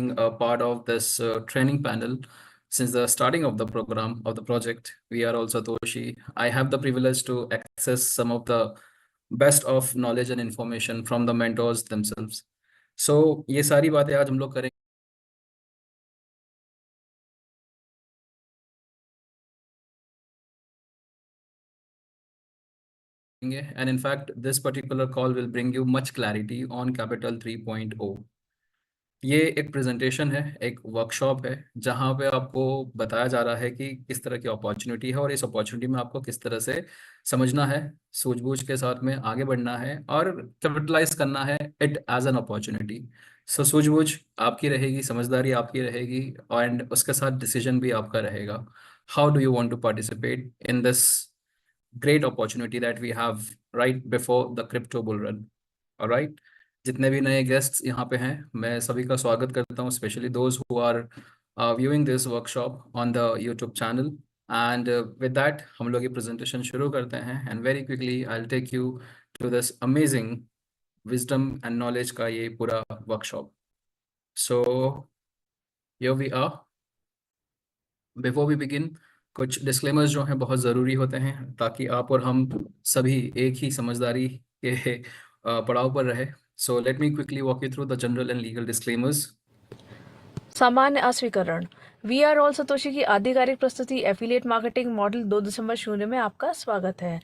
a part of this training panel since the starting of the program of the project. We are also Satoshi. I have the privilege to access some of the best of knowledge and information from the mentors themselves. So ये सारी बातें आज हम लोग करेंगे. And in fact, this particular call will bring you much clarity on Capital 3.0. ये एक presentation है, एक वर्कशॉप है, जहाँ पे आपको बताया जा रहा है कि किस तरह की अपॉर्चुनिटी है और इस अपॉर्चुनिटी में आपको किस तरह से समझना है, सूझबूझ के साथ में आगे बढ़ना है और कैपिटलाइज करना है इट एज एन अपॉर्चुनिटी. सो सूझबूझ आपकी रहेगी, समझदारी आपकी रहेगी एंड उसके साथ डिसीजन भी आपका रहेगा. How do you want to participate in this great opportunity that we have right before the crypto bull run. All right. जितने भी नए गेस्ट्स यहाँ पे हैं, मैं सभी का स्वागत करता हूँ, specially those who are viewing this workshop on the YouTube channel. And with that, हम लोग ये presentation शुरू करते हैं. And very quickly, I'll take you to this amazing wisdom and knowledge का ये पूरा workshop. So here we are. Before we begin, कुछ डिस्क्लेमर्स जो हैं बहुत ज़रूरी होते हैं ताकि आप और हम सभी एक ही समझदारी के पड़ाव पर रहे. So let me quickly walk you through the general and legal disclaimers. सामान्य अस्वीकरण. वी आर ऑल सतोशी की आधिकारिक प्रस्तुति एफिलिएट मार्केटिंग मॉडल 2.0 में आपका स्वागत है.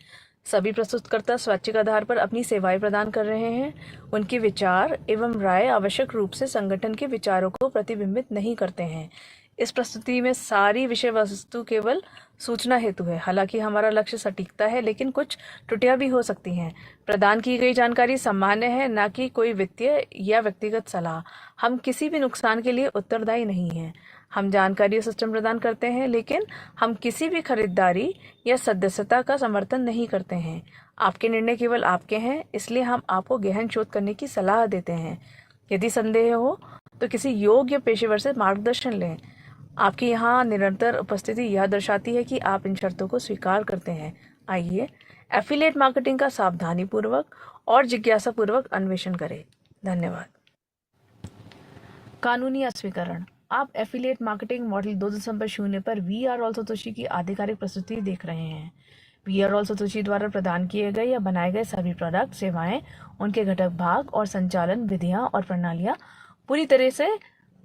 सभी प्रस्तुतकर्ता स्वैच्छिक आधार पर अपनी सेवाएं प्रदान कर रहे हैं. उनके विचार एवं राय आवश्यक रूप से संगठन के विचारों को प्रतिबिंबित नहीं करते हैं. इस प्रस्तुति में सारी विषय वस्तु केवल सूचना हेतु है. हालांकि हमारा लक्ष्य सटीकता है, लेकिन कुछ त्रुटियां भी हो सकती हैं. प्रदान की गई जानकारी सामान्य है, न कि कोई वित्तीय या व्यक्तिगत सलाह. हम किसी भी नुकसान के लिए उत्तरदायी नहीं हैं. हम जानकारी और सिस्टम प्रदान करते हैं, लेकिन हम किसी भी खरीदारी या सदस्यता का समर्थन नहीं करते हैं. आपके निर्णय केवल आपके हैं, इसलिए हम आपको गहन शोध करने की सलाह देते हैं. यदि संदेह हो तो किसी योग्य पेशेवर से मार्गदर्शन लें. आपकी यहाँ निरंतर उपस्थिति यह दर्शाती है कि आप इन शर्तों को स्वीकार करते हैं. आइए एफिलिएट मार्केटिंग का सावधानीपूर्वक और जिज्ञासापूर्वक अन्वेषण करें. धन्यवाद. कानूनी अस्वीकरण. आप एफिलिएट मार्केटिंग मॉडल 2.0 पर वी आर ऑल सतोशी की आधिकारिक प्रस्तुति देख रहे हैं. वी आर ऑल सतोशी द्वारा प्रदान किए गए या बनाए गए सभी प्रोडक्ट, सेवाएं, उनके घटक भाग और संचालन विधियां और प्रणालियां पूरी तरह से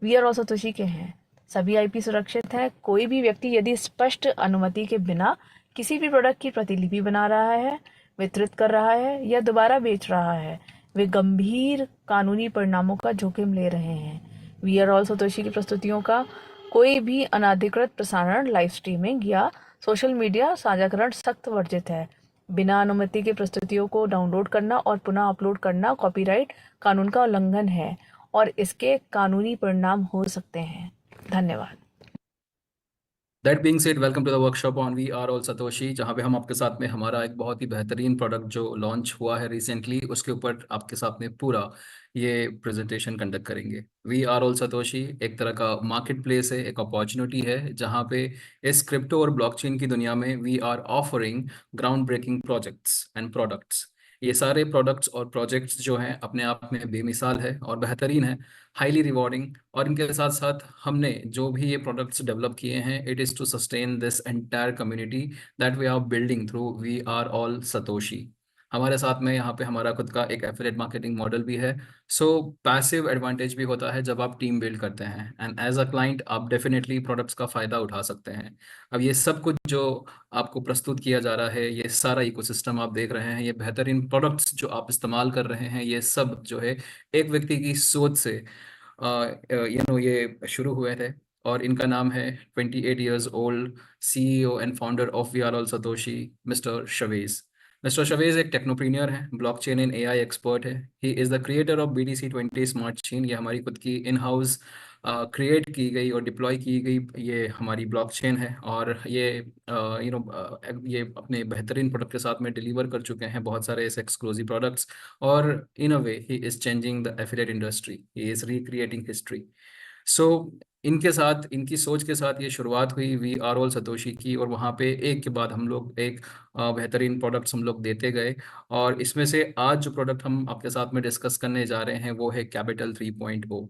वी आर ऑल सतोशी के हैं. सभी आईपी सुरक्षित है. कोई भी व्यक्ति यदि स्पष्ट अनुमति के बिना किसी भी प्रोडक्ट की प्रतिलिपि बना रहा है, वितरित कर रहा है या दोबारा बेच रहा है, वे गंभीर कानूनी परिणामों का जोखिम ले रहे हैं. वी आर ऑल सतोशी की प्रस्तुतियों का कोई भी अनाधिकृत प्रसारण, लाइव स्ट्रीमिंग या सोशल मीडिया साझाकरण सख्त वर्जित है. बिना अनुमति के प्रस्तुतियों को डाउनलोड करना और पुनः अपलोड करना कॉपीराइट कानून का उल्लंघन है और इसके कानूनी परिणाम हो सकते हैं. धन्यवाद. That being said, welcome to the workshop on we are all Satoshi, जहाँ पे हम आपके साथ में हमारा एक बहुत ही बेहतरीन प्रोडक्ट जो लॉन्च हुआ है रिसेंटली, उसके ऊपर आपके साथ में पूरा ये प्रेजेंटेशन कंडक्ट करेंगे. वी आर ऑल सतोशी एक तरह का मार्केट प्लेस है, एक अपॉर्चुनिटी है, जहाँ पे इस क्रिप्टो और ब्लॉकचेन की दुनिया में we are offering ground breaking projects and products. ये सारे प्रोडक्ट्स और प्रोजेक्ट्स जो हैं अपने आप में बेमिसाल है और बेहतरीन है, हाईली रिवॉर्डिंग. और इनके साथ साथ हमने जो भी ये प्रोडक्ट्स डेवलप किए हैं, it is to sustain this entire community that we are building through we are all Satoshi. हमारे साथ में यहाँ पे हमारा खुद का एक एफिलिएट मार्केटिंग मॉडल भी है. सो पैसिव एडवांटेज भी होता है जब आप टीम बिल्ड करते हैं, एंड एज अ क्लाइंट आप डेफिनेटली प्रोडक्ट्स का फ़ायदा उठा सकते हैं. अब ये सब कुछ जो आपको प्रस्तुत किया जा रहा है, ये सारा इकोसिस्टम आप देख रहे हैं, ये बेहतरीन प्रोडक्ट्स जो आप इस्तेमाल कर रहे हैं, ये सब जो है एक व्यक्ति की सोच से ये शुरू हुए थे. और इनका नाम है 28 years old CEO and founder of we are all Satoshi, mister Shavez. Mister Shavez एक टेक्नोप्रीनियर है, ब्लॉकचेन एंड एआई एक्सपर्ट है. He is the creator of BTC20 smart chain. ये हमारी खुद की इन हाउस क्रिएट की गई और डिप्लॉय की गई ये हमारी ब्लॉकचेन है. और ये ये अपने बेहतरीन प्रोडक्ट के साथ में डिलीवर कर चुके हैं बहुत सारे ऐसे एक्सक्लूसिव प्रोडक्ट्स. और in a way he is changing the affiliate industry, he is recreating history. So इनके साथ, इनकी सोच के साथ ये शुरुआत हुई वी आर ऑल सतोशी की. और वहाँ पे एक के बाद हम लोग एक बेहतरीन प्रोडक्ट्स हम लोग देते गए. और इसमें से आज जो प्रोडक्ट हम आपके साथ में डिस्कस करने जा रहे हैं वो है कैपिटल 3.0.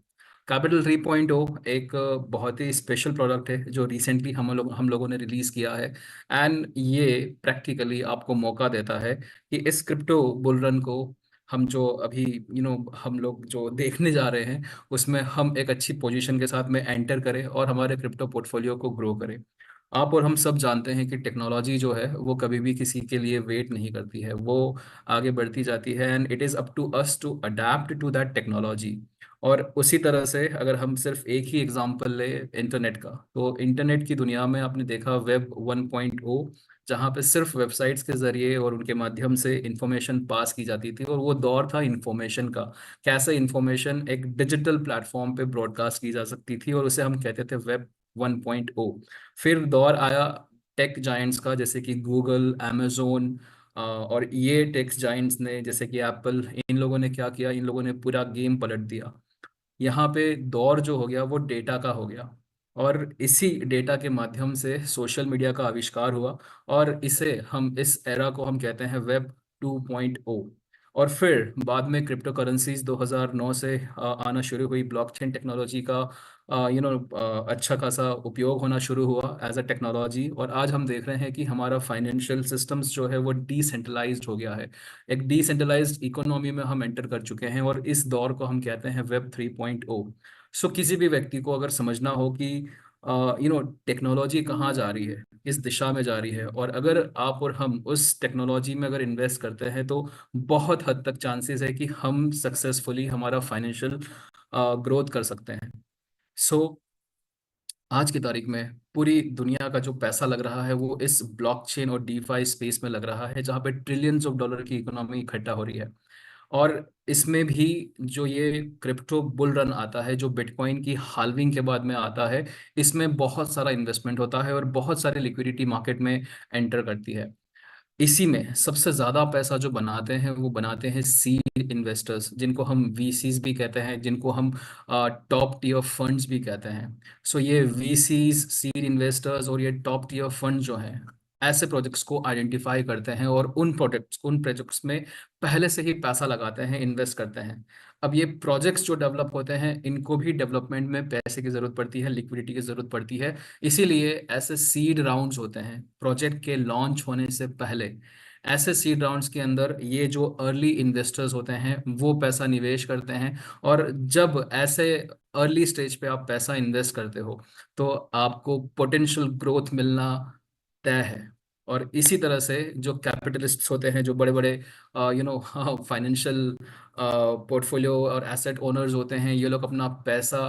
कैपिटल 3.0 एक बहुत ही स्पेशल प्रोडक्ट है जो रिसेंटली हम लोगों ने रिलीज किया है। एंड ये प्रैक्टिकली आपको मौका देता है कि इस क्रिप्टो बुल रन को हम जो अभी हम लोग जो देखने जा रहे हैं उसमें हम एक अच्छी पोजीशन के साथ में एंटर करें और हमारे क्रिप्टो पोर्टफोलियो को ग्रो करें। आप और हम सब जानते हैं कि टेक्नोलॉजी जो है वो कभी भी किसी के लिए वेट नहीं करती है, वो आगे बढ़ती जाती है and it is up to us to adapt to that technology. और उसी तरह से अगर हम सिर्फ एक ही एग्जांपल ले इंटरनेट का, तो इंटरनेट की दुनिया में आपने देखा वेब 1.0, जहाँ पे सिर्फ वेबसाइट्स के जरिए और उनके माध्यम से इंफॉर्मेशन पास की जाती थी, और वो दौर था इंफॉर्मेशन का, कैसे इंफॉर्मेशन एक डिजिटल प्लेटफॉर्म पे ब्रॉडकास्ट की जा सकती थी, और उसे हम कहते थे वेब 1.0। फिर दौर आया टेक जायंट्स का, जैसे कि गूगल, amazon, और ये टेक जायंट्स ने जैसे कि एप्पल, इन लोगों ने क्या किया, इन लोगों ने पूरा गेम पलट दिया। यहाँ पे दौर जो हो गया वो डेटा का हो गया, और इसी डेटा के माध्यम से सोशल मीडिया का आविष्कार हुआ, और इसे हम इस एरा को हम कहते हैं वेब 2.0। और फिर बाद में क्रिप्टो करेंसीज 2009 से आना शुरू हुई, ब्लॉकचेन टेक्नोलॉजी का अच्छा खासा उपयोग होना शुरू हुआ एज अ टेक्नोलॉजी, और आज हम देख रहे हैं कि हमारा फाइनेंशियल सिस्टम्स जो है वो डिसेंट्रलाइज्ड हो गया है। एक डिसेंट्रलाइज्ड इकोनॉमी में हम एंटर कर चुके हैं, और इस दौर को हम कहते हैं वेब 3.0। सो किसी भी व्यक्ति को अगर समझना हो कि टेक्नोलॉजी कहाँ जा रही है, किस दिशा में जा रही है, और अगर आप और हम उस टेक्नोलॉजी में अगर इन्वेस्ट करते हैं, तो बहुत हद तक चांसेस है कि हम सक्सेसफुली हमारा फाइनेंशियल ग्रोथ कर सकते हैं। सो आज की तारीख में पूरी दुनिया का जो पैसा लग रहा है वो इस ब्लॉकचेन और डीफाई स्पेस में लग रहा है, जहाँ पे ट्रिलियंस ऑफ डॉलर की इकोनॉमी इकट्ठा हो रही है। और इसमें भी जो ये क्रिप्टो बुल रन आता है, जो बिटकॉइन की हाल्विंग के बाद में आता है, इसमें बहुत सारा इन्वेस्टमेंट होता है और बहुत सारी लिक्विडिटी मार्केट में एंटर करती है। इसी में सबसे ज्यादा पैसा जो बनाते हैं वो बनाते हैं सीड इन्वेस्टर्स, जिनको हम वीसीज भी कहते हैं, जिनको हम टॉप टीयर फंड्स भी कहते हैं। सो ये वीसीज, सीड इन्वेस्टर्स और ये टॉप टीयर फंड जो हैं, ऐसे प्रोजेक्ट्स को आइडेंटिफाई करते हैं और उन प्रोजेक्ट्स में पहले से ही पैसा लगाते हैं, इन्वेस्ट करते हैं। अब ये प्रोजेक्ट्स जो डेवलप होते हैं, इनको भी डेवलपमेंट में पैसे की जरूरत पड़ती है, लिक्विडिटी की जरूरत पड़ती है। इसीलिए ऐसे सीड राउंड्स होते हैं प्रोजेक्ट के लॉन्च होने से पहले। ऐसे सीड राउंड्स के अंदर ये जो अर्ली इन्वेस्टर्स होते हैं वो पैसा निवेश करते हैं, और जब ऐसे अर्ली स्टेज पे आप पैसा इन्वेस्ट करते हो, तो आपको पोटेंशियल ग्रोथ मिलना तय है। और इसी तरह से जो कैपिटलिस्ट्स होते हैं, जो बड़े बड़े फाइनेंशियल पोर्टफोलियो और एसेट ओनर्स होते हैं, ये लोग अपना पैसा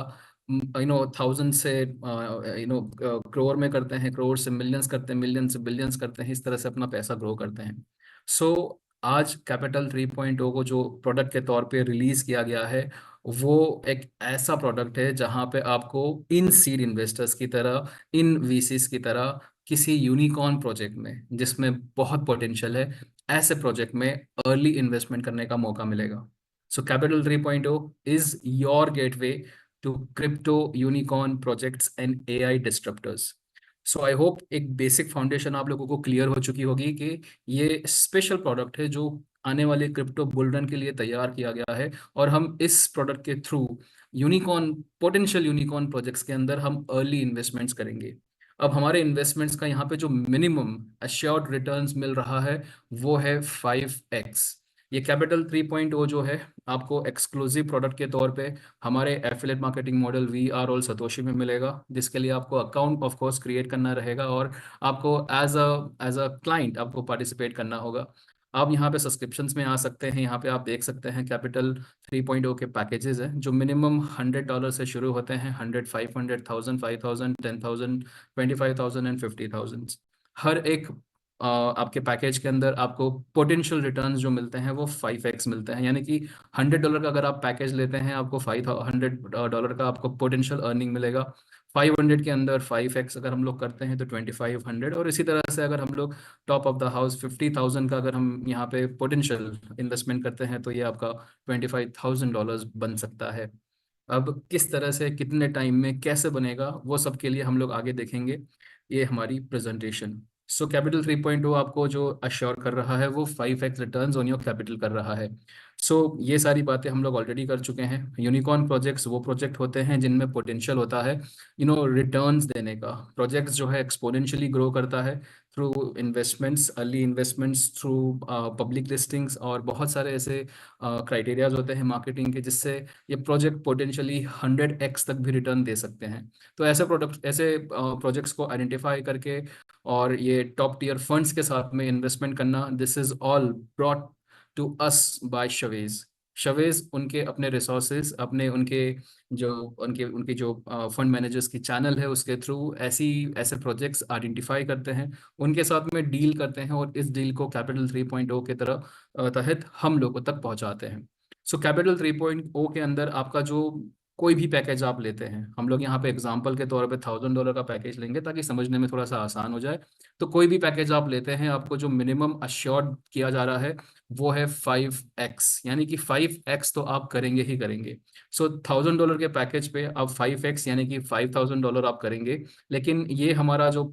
थाउजेंड से करोड़ में करते हैं, करोड़ से मिलियंस करते हैं, मिलियन से बिलियंस करते हैं, इस तरह से अपना पैसा ग्रो करते हैं। सो आज कैपिटल 3.0 को जो प्रोडक्ट के तौर पे रिलीज किया गया है, वो एक ऐसा प्रोडक्ट है जहां पे आपको इन सीड इन्वेस्टर्स की तरह, इन वीसीस की तरह, किसी यूनिकॉर्न प्रोजेक्ट में जिसमें बहुत पोटेंशियल है, ऐसे प्रोजेक्ट में अर्ली इन्वेस्टमेंट करने का मौका मिलेगा। So capital 3.0 is your gateway to crypto unicorn projects and AI disruptors. So I hope एक बेसिक फाउंडेशन आप लोगों को क्लियर हो चुकी होगी कि ये स्पेशल प्रोडक्ट है जो आने वाले क्रिप्टो बुल रन के लिए तैयार किया गया है, और हम इस प्रोडक्ट के through unicorn, potential unicorn projects के अंदर हम अर्ली इन्वेस्टमेंट्स करेंगे। अब हमारे इन्वेस्टमेंट्स का यहाँ पे जो मिनिमम अश्योर्ड रिटर्न्स मिल रहा है वो है 5x। ये कैपिटल 3.0 जो है, आपको एक्सक्लूसिव प्रोडक्ट के तौर पे हमारे affiliate marketing model we are all Satoshi में मिलेगा, जिसके लिए आपको अकाउंट ऑफ कोर्स क्रिएट करना रहेगा, और आपको एज अ क्लाइंट आपको पार्टिसिपेट करना होगा। आप यहाँ पे सब्सक्रिप्शंस में आ सकते हैं, यहाँ पे आप देख सकते हैं कैपिटल 3.0 के पैकेजेस हैं जो मिनिमम $100 से शुरू होते हैं, 100, 500, 1000, 5000, 10,000, 25,000 एंड 50,000। हर एक आपके पैकेज के अंदर आपको पोटेंशियल रिटर्न्स जो मिलते हैं वो 5x मिलते हैं, यानी कि $100 का अगर आप पैकेज लेते हैं, आपको $500 का आपको पोटेंशियल अर्निंग मिलेगा। 500 के अंदर 5x अगर हम लोग करते हैं तो 2500, और इसी तरह से अगर हम लोग टॉप ऑफ द हाउस 50,000 का अगर हम यहाँ पे पोटेंशियल इन्वेस्टमेंट करते हैं, तो ये आपका $25,000 बन सकता है। अब किस तरह से, कितने टाइम में, कैसे बनेगा, वो सब के लिए हम लोग आगे देखेंगे, ये हमारी प्रेजेंटेशन। सो कैपिटल 3.0 आपको जो अश्योर कर रहा है वो 5x returns on your capital कर रहा है। सो ये सारी बातें हम लोग ऑलरेडी कर चुके हैं। यूनिकॉर्न प्रोजेक्ट्स वो प्रोजेक्ट होते हैं जिनमें पोटेंशियल होता है रिटर्न्स देने का। प्रोजेक्ट्स जो है एक्सपोनेंशियली ग्रो करता है through investments, early investments, through public listings, और बहुत सारे ऐसे क्राइटेरियाज होते हैं मार्केटिंग के जिससे ये प्रोजेक्ट पोटेंशियली 100x तक भी रिटर्न दे सकते हैं। तो ऐसे प्रोजेक्ट्स को आइडेंटिफाई करके और ये टॉप टियर फंड्स के साथ में इन्वेस्टमेंट करना, this is all brought to us by Shavez. Shavez उनके अपने रिसोर्सेज, अपने उनके जो उनके उनके जो फंड मैनेजर्स की चैनल है उसके थ्रू ऐसे प्रोजेक्ट्स आइडेंटिफाई करते हैं, उनके साथ में डील करते हैं, और इस डील को कैपिटल 3.0 के तरह तहत हम लोगों तक पहुंचाते हैं। सो कैपिटल 3.0 के अंदर आपका जो कोई भी पैकेज आप लेते हैं, हम लोग यहाँ पे एग्जांपल के तौर पे $1000 का पैकेज लेंगे ताकि समझने में थोड़ा सा आसान हो जाए। तो कोई भी पैकेज आप लेते हैं, आपको जो मिनिमम अश्योर्ड किया जा रहा है वो है 5x, यानी कि 5x तो आप करेंगे ही करेंगे। सो $1000 के पैकेज पे आप 5x यानी कि $5000 आप करेंगे। लेकिन ये हमारा जो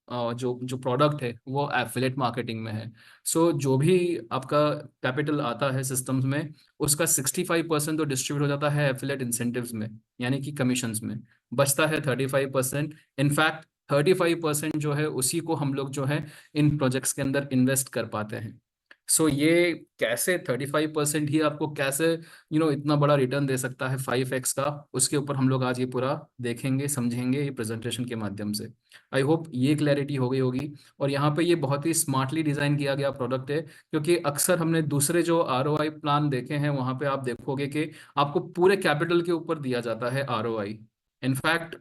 जो प्रोडक्ट है वो एफिलेट मार्केटिंग में है। सो जो भी आपका कैपिटल आता है सिस्टम्स में, उसका 65% तो डिस्ट्रीब्यूट हो जाता है एफिलेट इंसेंटिव्स में, यानी कि कमीशंस में। बचता है 35%। इनफैक्ट 35% जो है उसी को हम लोग जो है इन प्रोजेक्ट्स के अंदर इन्वेस्ट कर पाते हैं। सो ये कैसे 35% ही आपको कैसे इतना बड़ा रिटर्न दे सकता है 5x का, उसके ऊपर हम लोग आज ये पूरा देखेंगे, समझेंगे ये प्रेजेंटेशन के माध्यम से। आई होप ये क्लैरिटी हो गई होगी। और यहाँ पे ये बहुत ही स्मार्टली डिजाइन किया गया प्रोडक्ट है, क्योंकि अक्सर हमने दूसरे जो ROI प्लान देखे हैं वहाँ पे आप देखोगे कि आपको पूरे कैपिटल के ऊपर दिया जाता है ROI। इनफैक्ट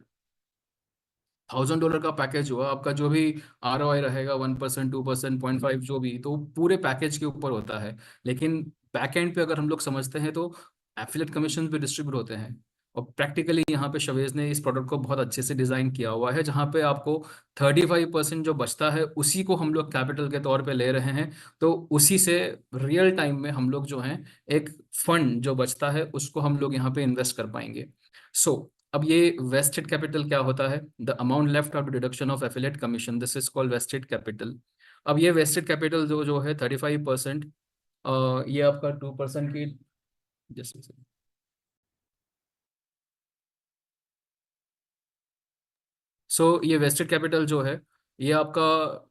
$1000 का पैकेज हुआ आपका, जो भी ROI रहेगा 1%, 2%, 0.5, जो भी, तो पूरे पैकेज के ऊपर होता है। लेकिन बैक एंड पे अगर हम लोग समझते हैं तो एफिलिएट कमीशन भी डिस्ट्रीब्यूट होते हैं। और प्रैक्टिकली यहाँ पे शवेज ने इस प्रोडक्ट को बहुत अच्छे से डिजाइन किया हुआ है, जहाँ पे आपको 35% जो बचता है उसी को हम लोग कैपिटल के तौर पे ले रहे हैं। तो उसी से रियल टाइम में हम लोग जो हैं एक फंड जो बचता है उसको हम लोग यहाँ पे इन्वेस्ट कर पाएंगे। सो अब ये वेस्टेड कैपिटल क्या होता है? The amount left after deduction of affiliate commission, this is called vested capital. अब ये वेस्टेड कैपिटल जो जो है 35%, ये आपका 2% की, जैसे, ये वेस्टेड कैपिटल जो है ये आपका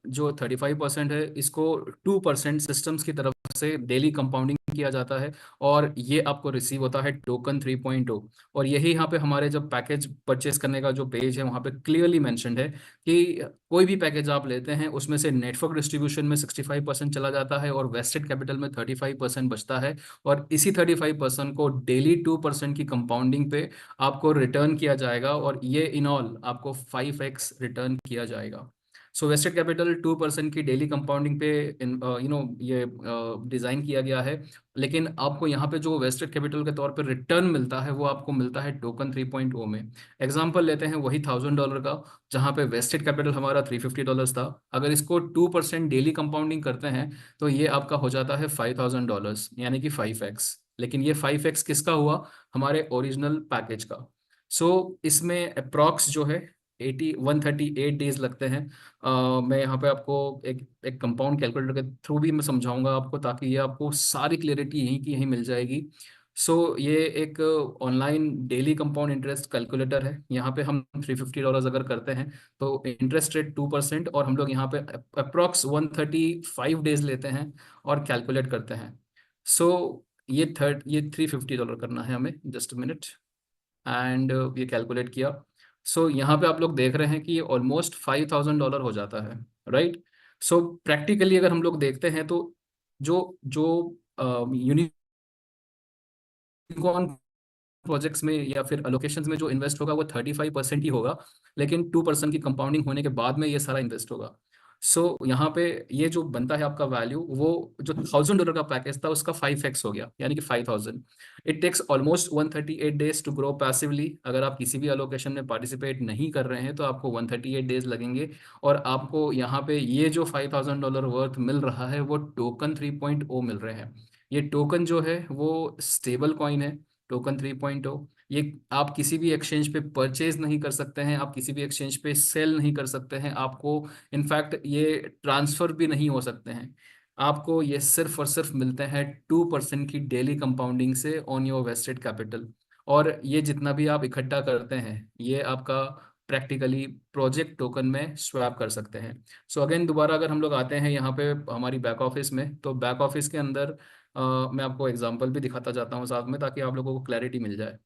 जो 35% है, इसको 2% सिस्टम्स की तरफ से डेली कंपाउंडिंग किया जाता है, और ये आपको रिसीव होता है टोकन 3.0। और यही यहाँ पे हमारे जब पैकेज परचेस करने का जो पेज है वहाँ पे क्लियरली मेंशन्ड है कि कोई भी पैकेज आप लेते हैं उसमें से नेटवर्क डिस्ट्रीब्यूशन में 65% चला जाता है और वेस्टेड कैपिटल में 35% बचता है। और इसी 35% को डेली 2% की कंपाउंडिंग पे आपको रिटर्न किया जाएगा, और ये इन ऑल आपको 5x रिटर्न किया जाएगा। सो वेस्टेड कैपिटल 2% की डेली कंपाउंडिंग पे ये डिजाइन किया गया है। लेकिन आपको यहाँ पे जो वेस्टेड कैपिटल के तौर पे रिटर्न मिलता है वो आपको मिलता है टोकन 3.0 में। एग्जाम्पल लेते हैं वही $1000 का, जहाँ पे वेस्टेड कैपिटल हमारा $350 था। अगर इसको 2% डेली कंपाउंडिंग करते हैं तो ये आपका हो जाता है $5000, यानी कि 5x। लेकिन ये 5x किसका हुआ? हमारे ओरिजिनल पैकेज का। इसमें अप्रॉक्स जो है 138 डेज लगते हैं। मैं यहाँ पे आपको एक एक कंपाउंड कैलकुलेटर के थ्रू भी मैं समझाऊंगा आपको, ताकि ये आपको सारी क्लियरिटी यहीं की यहीं मिल जाएगी। ये एक online daily compound interest calculator है। यहाँ पे हम $350 अगर करते हैं तो इंटरेस्ट रेट 2%, और हम लोग यहाँ पे अप्रॉक्स 135 डेज लेते हैं और कैलकुलेट करते हैं। ये $350 करना है हमें, जस्ट मिनट। एंड ये कैलकुलेट किया। यहाँ पे आप लोग देख रहे हैं कि ये ऑलमोस्ट $5000 हो जाता है, राइट? प्रैक्टिकली अगर हम लोग देखते हैं तो जो जो यूनिकॉर्न प्रोजेक्ट्स में या फिर अलोकेशंस में जो इन्वेस्ट होगा वो 35% ही होगा, लेकिन 2% की कंपाउंडिंग होने के बाद में ये सारा इन्वेस्ट होगा। यहाँ पे ये जो बनता है आपका वैल्यू, वो जो $1000 का पैकेज था उसका 5x हो गया, यानी कि 5000। It takes almost 138 days to grow passively. अगर आप किसी भी अलोकेशन में पार्टिसिपेट नहीं कर रहे हैं तो आपको 138 डेज लगेंगे, और आपको यहाँ पे ये जो $5000 वर्थ मिल रहा है वो टोकन 3.0 मिल रहे हैं। ये टोकन जो है वो स्टेबल कॉइन है, टोकन 3.0। ये आप किसी भी एक्सचेंज पे परचेज नहीं कर सकते हैं, आप किसी भी एक्सचेंज पे सेल नहीं कर सकते हैं, आपको इनफैक्ट ये ट्रांसफर भी नहीं हो सकते हैं। आपको ये सिर्फ और सिर्फ मिलते हैं 2% की डेली कंपाउंडिंग से ऑन योर वेस्टेड कैपिटल। और ये जितना भी आप इकट्ठा करते हैं ये आपका प्रैक्टिकली प्रोजेक्ट टोकन में स्वैप कर सकते हैं। सो अगेन दोबारा अगर हम लोग आते हैं यहाँ पे हमारी बैक ऑफिस में, तो बैक ऑफिस के अंदर मैं आपको एग्जांपल भी दिखाता जाता हूँ साथ में, ताकि आप लोगों को क्लैरिटी मिल जाए।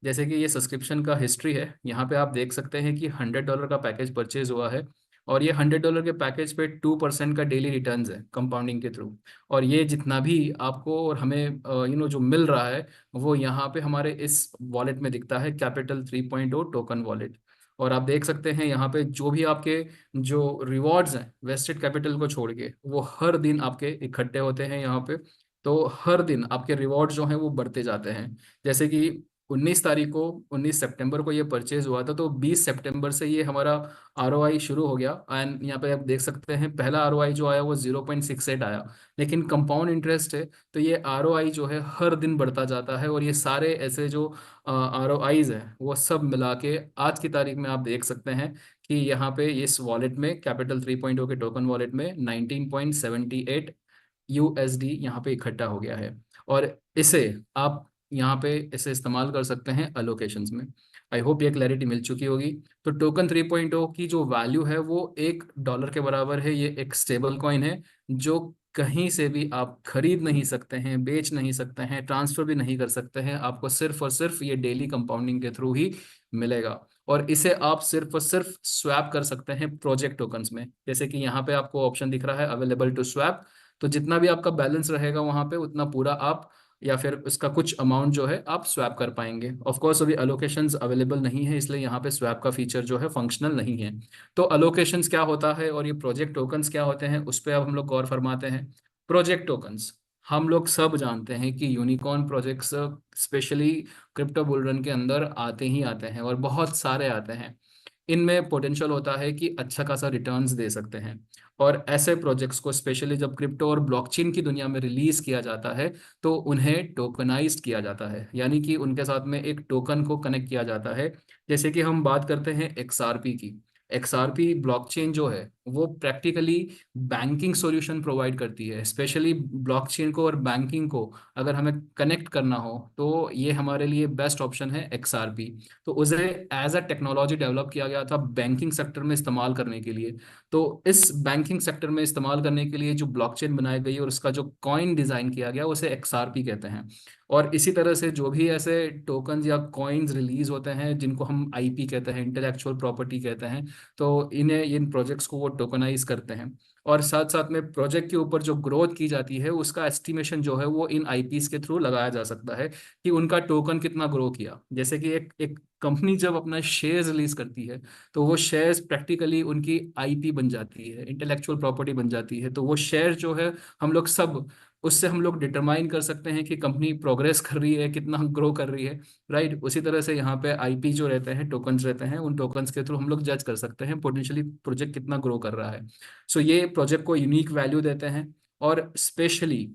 जैसे कि ये सब्सक्रिप्शन का हिस्ट्री है, यहाँ पे आप देख सकते हैं कि $100 का पैकेज परचेज हुआ है, और ये $100 के पैकेज पे 2% का डेली रिटर्न्स है कंपाउंडिंग के थ्रू। और ये जितना भी आपको और हमें जो मिल रहा है वो यहाँ पे हमारे इस वॉलेट में दिखता है, कैपिटल 3.0 टोकन वॉलेट। और आप देख सकते हैं यहाँ पे जो भी आपके जो रिवॉर्ड्स हैं वेस्टेड कैपिटल को छोड़ के, वो हर दिन आपके इकट्ठे होते हैं यहाँ पे। तो हर दिन आपके रिवॉर्ड जो हैं वो बढ़ते जाते हैं। जैसे कि 19 सितंबर को ये परचेज हुआ था, तो 20 सितंबर से ये हमारा आरओआई शुरू हो गया। एंड यहाँ पे आप देख सकते हैं पहला आरओआई जो आया वो 0.68 आया। लेकिन कंपाउंड इंटरेस्ट है, तो ये आरओआई जो है हर दिन बढ़ता जाता है। और ये सारे ऐसे जो आरओआईज हैं वो सब मिला के आज की तारीख में आप देख सकते हैं कि यहाँ पे इस वॉलेट में, कैपिटल 3.0 के टोकन वॉलेट में 19.78 यूएसडी यहाँ पे इकट्ठा हो गया है। और इसे आप यहाँ पे इसे इस्तेमाल कर सकते हैं अलोकेशंस में। आई होप ये क्लैरिटी मिल चुकी होगी। तो टोकन 3.0 की जो वैल्यू है वो $1 के बराबर है। ये एक स्टेबल कॉइन है जो कहीं से भी आप खरीद नहीं सकते हैं, बेच नहीं सकते हैं, ट्रांसफर भी नहीं कर सकते हैं। आपको सिर्फ और सिर्फ ये डेली कंपाउंडिंग के थ्रू ही मिलेगा। और इसे आप सिर्फ और सिर्फ स्वैप कर सकते हैं प्रोजेक्ट टोकन्स में। जैसे कि यहाँ पे आपको ऑप्शन दिख रहा है अवेलेबल टू स्वैप। तो जितना भी आपका बैलेंस रहेगा वहां पे उतना पूरा आप, या फिर उसका कुछ अमाउंट जो है आप स्वैप कर पाएंगे। ऑफ कोर्स अभी अलोकेशंस अवेलेबल नहीं है, इसलिए यहाँ पे स्वैप का फीचर जो है फंक्शनल नहीं है। तो अलोकेशंस क्या होता है और ये प्रोजेक्ट टोकन्स क्या होते हैं उस पर अब हम लोग गौर फरमाते हैं। प्रोजेक्ट टोकन्स हम लोग सब जानते हैं कि unicorn projects specially crypto bull run के अंदर आते ही आते हैं, और बहुत सारे आते हैं। इनमें पोटेंशियल होता है कि अच्छा खासा रिटर्न्स दे सकते हैं। और ऐसे प्रोजेक्ट्स को स्पेशली जब क्रिप्टो और ब्लॉकचेन की दुनिया में रिलीज किया जाता है, तो उन्हें टोकनाइज्ड किया जाता है, यानी कि उनके साथ में एक टोकन को कनेक्ट किया जाता है। जैसे कि हम बात करते हैं एक्सआरपी की। एक्सआरपी ब्लॉकचेन जो है वो प्रैक्टिकली बैंकिंग सॉल्यूशन प्रोवाइड करती है। स्पेशली ब्लॉकचेन को और बैंकिंग को अगर हमें कनेक्ट करना हो तो ये हमारे लिए बेस्ट ऑप्शन है एक्सआरपी। तो उसे एज अ टेक्नोलॉजी डेवलप किया गया था बैंकिंग सेक्टर में इस्तेमाल करने के लिए। तो इस बैंकिंग सेक्टर में इस्तेमाल करने के लिए जो ब्लॉकचेन बनाई गई और उसका जो कॉइन डिजाइन किया गया उसे एक्सआरपी कहते हैं। और इसी तरह से जो भी ऐसे टोकन या कॉइन्स रिलीज होते हैं जिनको हम आईपी कहते हैं, इंटेलेक्चुअल प्रॉपर्टी कहते हैं, तो इन्हें इन प्रोजेक्ट्स को वो टोकनाइज करते हैं। और साथ साथ में प्रोजेक्ट के ऊपर जो ग्रोथ की जाती है उसका एस्टिमेशन जो है वो इन आईपीस के थ्रू लगाया जा सकता है कि उनका टोकन कितना ग्रो किया। जैसे कि एक एक कंपनी जब अपना शेयर रिलीज करती है तो वो शेयर्स प्रैक्टिकली उनकी आईपी बन जाती है, इंटेलेक्चुअल प्रॉपर्टी बन जाती है। तो वो शेयर जो है हम लोग सब, उससे हम लोग डिटरमाइन कर सकते हैं कि कंपनी प्रोग्रेस कर रही है, कितना ग्रो कर रही है। राइट, उसी तरह से यहाँ पे आईपी जो रहते हैं, टोकन्स रहते हैं, उन टोकन्स के थ्रू हम लोग जज कर सकते हैं पोटेंशियली प्रोजेक्ट कितना ग्रो कर रहा है। सो ये प्रोजेक्ट को यूनिक वैल्यू देते हैं। और स्पेशली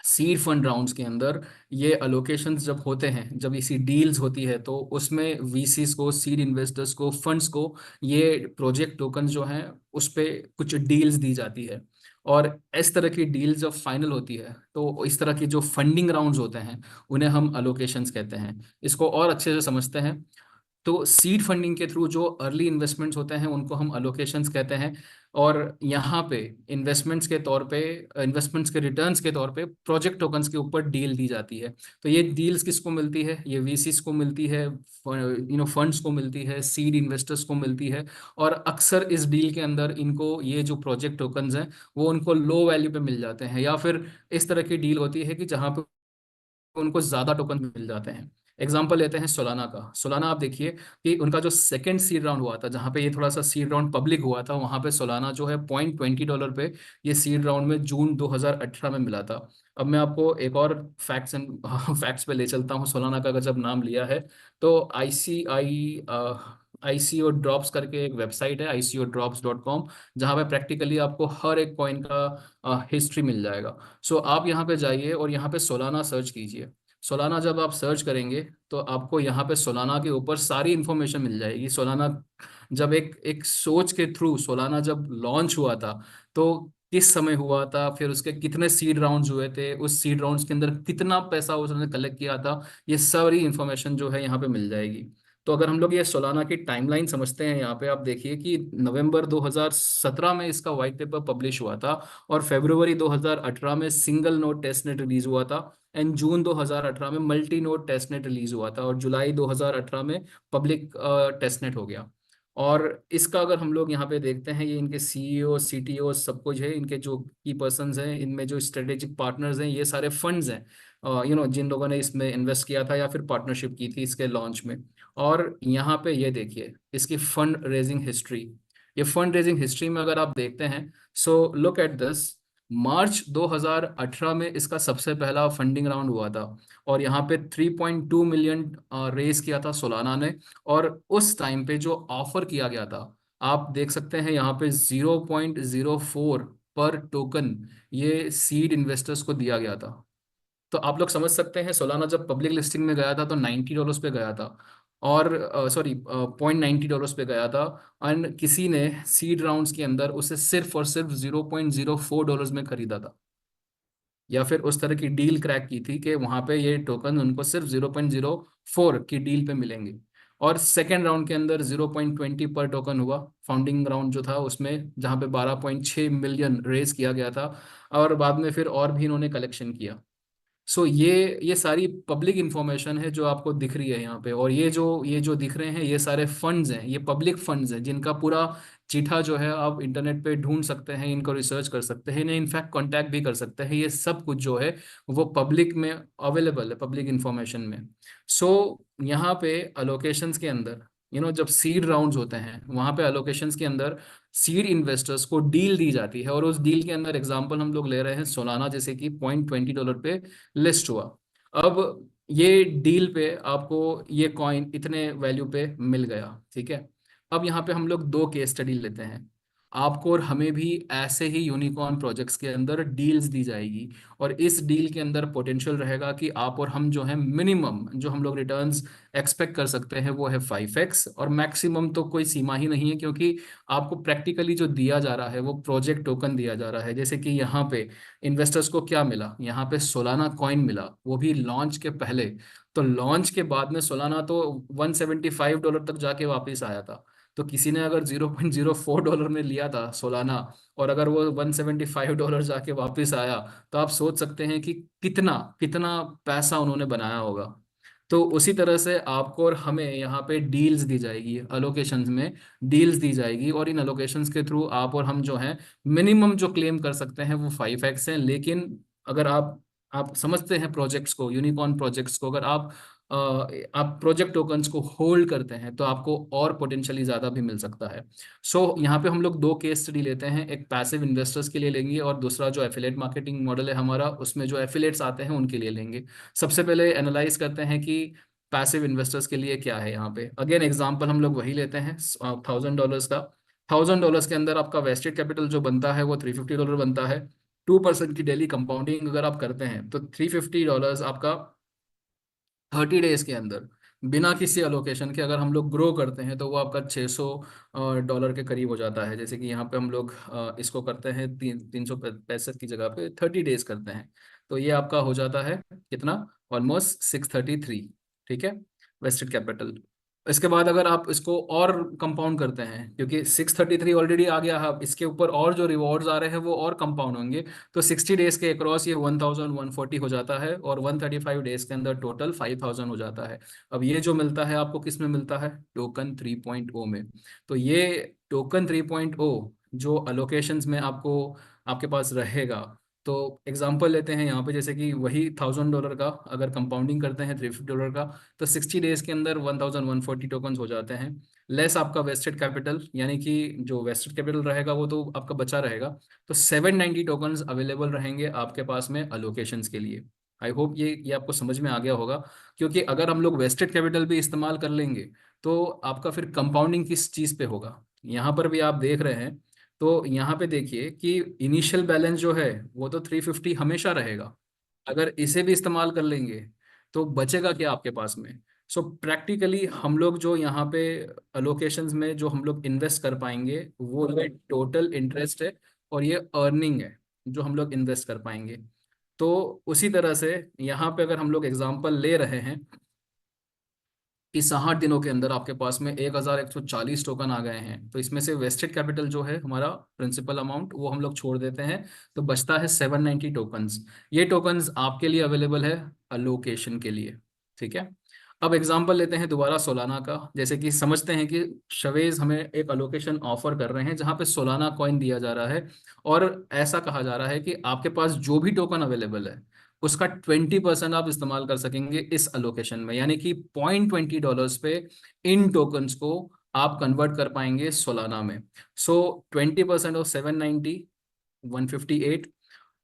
सीड फंड राउंड्स के अंदर ये अलोकेशंस जब होते हैं, जब इसी डील्स होती है, तो उसमें वीसीस को, सीड इन्वेस्टर्स को, फंड्स को ये प्रोजेक्ट टोकन जो हैं उस पे कुछ डील्स दी जाती है। और इस तरह की डील्स जब फाइनल होती है तो इस तरह की जो फंडिंग राउंड्स होते हैं उन्हें हम अलोकेशंस कहते हैं। इसको और अच्छे से समझते हैं तो सीड फंडिंग के थ्रू जो अर्ली इन्वेस्टमेंट्स होते हैं उनको हम अलोकेशंस कहते हैं। और यहाँ पे इन्वेस्टमेंट्स के तौर पे, इन्वेस्टमेंट्स के रिटर्न्स के तौर पे प्रोजेक्ट टोकन्स के ऊपर डील दी जाती है। तो ये डील्स किसको मिलती है? ये वीसीस को मिलती है, फंड्स को मिलती है, सीड इन्वेस्टर्स को मिलती है। और अक्सर इस डील के अंदर इनको ये जो प्रोजेक्ट टोकन्स हैं वो उनको लो वैल्यू पे मिल जाते हैं, या फिर इस तरह की डील होती है कि जहाँ पे उनको ज्यादा टोकन मिल जाते हैं। एग्जाम्पल लेते हैं सोलाना का। सोलाना आप देखिए कि उनका जो सेकंड सीड राउंड हुआ था, जहां पे ये थोड़ा सा सीड राउंड पब्लिक हुआ था, वहां पे सोलाना जो है $0.20 पे ये सीड राउंड में जून 2018 में मिला था। अब मैं आपको एक और फैक्ट्स एंड फैक्ट्स पे ले चलता हूँ। सोलाना का अगर जब नाम लिया है तो आईसीओ ड्रॉप्स करके एक वेबसाइट है, ICOdrops.com, जहाँ पे प्रैक्टिकली आपको हर एक कॉइन का हिस्ट्री मिल जाएगा। सो आप यहाँ पे जाइए और यहाँ पे सोलाना सर्च कीजिए। सोलाना जब आप सर्च करेंगे तो आपको यहाँ पे सोलाना के ऊपर सारी इंफॉर्मेशन मिल जाएगी। सोलाना जब एक एक सोच के थ्रू सोलाना जब लॉन्च हुआ था तो किस समय हुआ था, फिर उसके कितने सीड राउंड्स हुए थे, उस सीड राउंड्स के अंदर कितना पैसा उसने कलेक्ट किया था, ये सारी इंफॉर्मेशन जो है यहाँ पे मिल जाएगी। तो अगर हम लोग ये सोलाना की टाइमलाइन समझते हैं, यहाँ पे आप देखिए कि नवंबर 2017 में इसका व्हाइट पेपर पब्लिश हुआ था, और फरवरी 2018 में सिंगल नोड टेस्टनेट रिलीज हुआ था, एंड जून 2018 में मल्टी नोड टेस्टनेट रिलीज हुआ था, और जुलाई 2018 में पब्लिक टेस्टनेट हो गया। और इसका अगर हम लोग यहाँ पे देखते हैं, ये इनके सीईओ सीटीओ सब कुछ है, इनके जो की पर्संस हैं, इनमें जो स्ट्रेटेजिक पार्टनर्स हैं, ये सारे फंड्स हैं जिन लोगों ने इसमें इन्वेस्ट किया था या फिर पार्टनरशिप की थी इसके लॉन्च में। और यहाँ पे ये देखिए इसकी फंड रेजिंग हिस्ट्री। ये फंड रेजिंग हिस्ट्री में अगर आप देखते हैं, सो लुक एट दिस। मार्च 2018 में इसका सबसे पहला फंडिंग राउंड हुआ था, और यहाँ पे 3.2 मिलियन रेज किया था सोलाना ने। और उस टाइम पे जो ऑफर किया गया था, आप देख सकते हैं यहाँ पे 0.04 पर टोकन ये सीड इन्वेस्टर्स को दिया गया था। तो आप लोग समझ सकते हैं सोलाना जब पब्लिक लिस्टिंग में गया था तो $90 पे गया था, और सॉरी $0.90 पे गया था। एंड किसी ने सीड राउंड्स के अंदर उसे सिर्फ और सिर्फ $0.04 में खरीदा था, या फिर उस तरह की डील क्रैक की थी कि वहां पे ये टोकन उनको सिर्फ 0.04 की डील पे मिलेंगे। और सेकेंड राउंड के अंदर 0.20 पर टोकन हुआ, फाउंडिंग राउंड जो था उसमें, जहां पे 12.6 मिलियन रेज किया गया था, और बाद में फिर और भी इन्होंने कलेक्शन किया। सो ये सारी पब्लिक इंफॉर्मेशन है जो आपको दिख रही है यहाँ पे। और ये जो दिख रहे हैं, ये सारे फंड्स हैं, ये पब्लिक फंड्स हैं, जिनका पूरा चिठा जो है आप इंटरनेट पे ढूंढ सकते हैं, इनको रिसर्च कर सकते हैं, इन्हें इनफैक्ट कांटेक्ट भी कर सकते हैं। ये सब कुछ जो है वो पब्लिक में अवेलेबल है, पब्लिक इंफॉर्मेशन में। सो यहाँ पे अलोकेशंस के अंदर, जब सीड राउंड्स होते हैं वहां पे अलोकेशंस के अंदर सीड इन्वेस्टर्स को डील दी जाती है, और उस डील के अंदर एग्जांपल हम लोग ले रहे हैं सोलाना, जैसे कि $0.20 पे लिस्ट हुआ। अब ये डील पे आपको ये कॉइन इतने वैल्यू पे मिल गया, ठीक है। अब यहाँ पे हम लोग दो केस स्टडी लेते हैं। आपको और हमें भी ऐसे ही यूनिकॉर्न प्रोजेक्ट्स के अंदर डील्स दी जाएगी, और इस डील के अंदर पोटेंशियल रहेगा कि आप और हम जो है मिनिमम जो हम लोग रिटर्न्स एक्सपेक्ट कर सकते हैं वो है 5x, और मैक्सिमम तो कोई सीमा ही नहीं है, क्योंकि आपको प्रैक्टिकली जो दिया जा रहा है वो प्रोजेक्ट टोकन दिया जा रहा है। जैसे कि यहाँ पे इन्वेस्टर्स को क्या मिला, यहाँ पे सोलाना कॉइन मिला, वो भी लॉन्च के पहले। तो लॉन्च के बाद में सोलाना तो $175 तक जाके वापस आया था। तो किसी ने अगर $0.04 में लिया था सोलाना, और अगर वो $175 जाके वापस आया, तो आप सोच सकते हैं कि कितना कितना पैसा उन्होंने बनाया होगा। तो उसी तरह से आपको और हमें यहाँ पे डील्स दी जाएगी, अलोकेशंस में डील्स दी जाएगी, और इन अलोकेशंस के थ्रू आप और हम जो हैं मिनिमम जो क्लेम कर सकते हैं वो 5x है। लेकिन अगर आप समझते हैं प्रोजेक्ट्स को, यूनिकॉर्न प्रोजेक्ट्स को, अगर आप प्रोजेक्ट टोकन्स को होल्ड करते हैं तो आपको और पोटेंशियली ज़्यादा भी मिल सकता है। यहाँ पे हम लोग दो केस स्टडी लेते हैं, एक पैसिव इन्वेस्टर्स के लिए लेंगे, और दूसरा जो एफिलेट मार्केटिंग मॉडल है हमारा, उसमें जो एफिलेट्स आते हैं उनके लिए लेंगे। सबसे पहले एनालाइज करते हैं कि पैसिव इन्वेस्टर्स के लिए क्या है। यहाँ पे अगेन एग्जांपल हम लोग वही लेते हैं, $1000 का। $1000 के अंदर आपका वेस्टेड कैपिटल जो बनता है वो $350 बनता है। 2% की डेली कंपाउंडिंग अगर आप करते हैं तो $350 आपका 30 डेज के अंदर, बिना किसी अलोकेशन के अगर हम लोग ग्रो करते हैं तो वो आपका $600 के करीब हो जाता है। जैसे कि यहाँ पे हम लोग इसको करते हैं 365 की जगह पे 30 डेज करते हैं, तो ये आपका हो जाता है कितना, ऑलमोस्ट 633। ठीक है, वेस्टेड कैपिटल। इसके बाद अगर आप इसको और कंपाउंड करते हैं, क्योंकि 633 ऑलरेडी आ गया है, अब इसके ऊपर और जो रिवॉर्ड्स आ रहे हैं वो और कंपाउंड होंगे, तो 60 डेज के अक्रॉस ये 1140 हो जाता है, और 135 डेज के अंदर टोटल 5000 हो जाता है। अब ये जो मिलता है आपको किस में मिलता है, टोकन 3.0 में। तो ये टोकन 3.0 जो अलोकेशंस में आपको आपके पास रहेगा। तो एग्जांपल लेते हैं यहाँ पे, जैसे कि वही $1000 का अगर कंपाउंडिंग करते हैं $350 का, तो 60 डेज के अंदर 1140 टोकन हो जाते हैं, लेस आपका वेस्टेड कैपिटल, यानी कि जो वेस्टेड कैपिटल रहेगा वो तो आपका बचा रहेगा। तो 790 टोकन अवेलेबल रहेंगे आपके पास में अलोकेशंस के लिए। आई होप ये आपको समझ में आ गया होगा, क्योंकि अगर हम लोग वेस्टेड कैपिटल भी इस्तेमाल कर लेंगे तो आपका फिर कंपाउंडिंग किस चीज़ पे होगा। यहाँ पर भी आप देख रहे हैं, तो यहाँ पे देखिए कि इनिशियल बैलेंस जो है वो तो 350 हमेशा रहेगा। अगर इसे भी इस्तेमाल कर लेंगे तो बचेगा क्या आपके पास में? सो प्रैक्टिकली हम लोग जो यहाँ पे अलोकेशंस में जो हम लोग इन्वेस्ट कर पाएंगे वो ये टोटल इंटरेस्ट है और ये अर्निंग है जो हम लोग इन्वेस्ट कर पाएंगे। तो उसी तरह से यहाँ पे अगर हम लोग एग्जांपल ले रहे हैं कि 60 दिनों के अंदर आपके पास में 1140 टोकन आ गए हैं, तो इसमें से वेस्टेड कैपिटल जो है हमारा प्रिंसिपल अमाउंट वो हम लोग छोड़ देते हैं, तो बचता है 790 टोकन्स। ये टोकन्स आपके लिए अवेलेबल है अलोकेशन के लिए। ठीक है। अब एग्जांपल लेते हैं दोबारा सोलाना का। जैसे कि समझते हैं कि शवेज हमें एक अलोकेशन ऑफर कर रहे हैं जहां पे सोलाना कॉइन दिया जा रहा है, और ऐसा कहा जा रहा है कि आपके पास जो भी टोकन अवेलेबल है उसका 20% आप इस्तेमाल कर सकेंगे इस अलोकेशन में, यानी कि $0.20 पे इन टोकन्स को आप कन्वर्ट कर पाएंगे सोलाना में। सो 20% ऑफ 790, 158।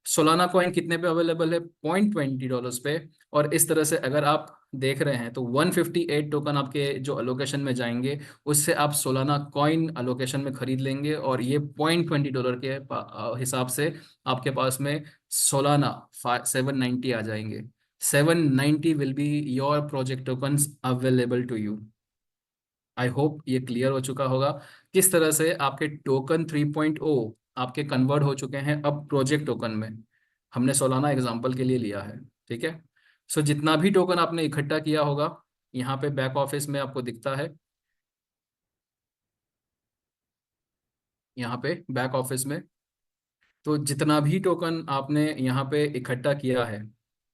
सोलाना कॉइन कितने पे अवेलेबल है? $0.20 पे। और इस तरह से अगर आप देख रहे हैं तो 158 टोकन आपके जो अलोकेशन में जाएंगे उससे आप सोलाना कॉइन अलोकेशन में खरीद लेंगे, और ये $0.20 के हिसाब से आपके पास में सोलाना 790 आ जाएंगे। 790 will be your project tokens available to you. I hope ये क्लियर हो चुका होगा किस तरह से आपके टोकन 3.0 आपके कन्वर्ट हो चुके हैं अब प्रोजेक्ट टोकन में। हमने सोलाना एग्जांपल के लिए लिया है। ठीक है। सो जितना भी टोकन आपने इकट्ठा किया होगा यहाँ पे बैक ऑफिस में आपको दिखता है, यहाँ पे बैक ऑफिस में, तो जितना भी टोकन आपने यहाँ पे इकट्ठा किया है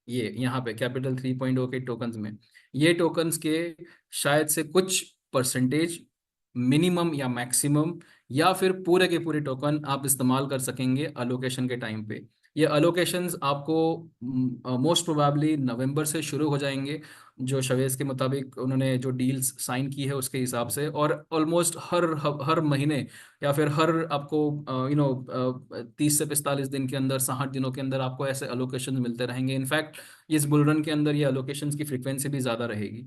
ये यहाँ पे कैपिटल 3.0 के टोकन्स में, ये टोकन्स के शायद से कुछ परसेंटेज मिनिमम या मैक्सिमम या फिर पूरे के पूरे टोकन आप इस्तेमाल कर सकेंगे अलोकेशन के टाइम पे। ये अलोकेशंस आपको मोस्ट प्रोबेबली नवंबर से शुरू हो जाएंगे, जो शवेज के मुताबिक उन्होंने जो डील्स साइन की है उसके हिसाब से, और ऑलमोस्ट हर महीने या फिर हर आपको 30 से 45 दिन के अंदर, 60 दिनों के अंदर आपको ऐसे अलोकेशन मिलते रहेंगे। इनफैक्ट इस बुल रन के अंदर ये अलोकेशन की फ्रीक्वेंसी भी ज़्यादा रहेगी।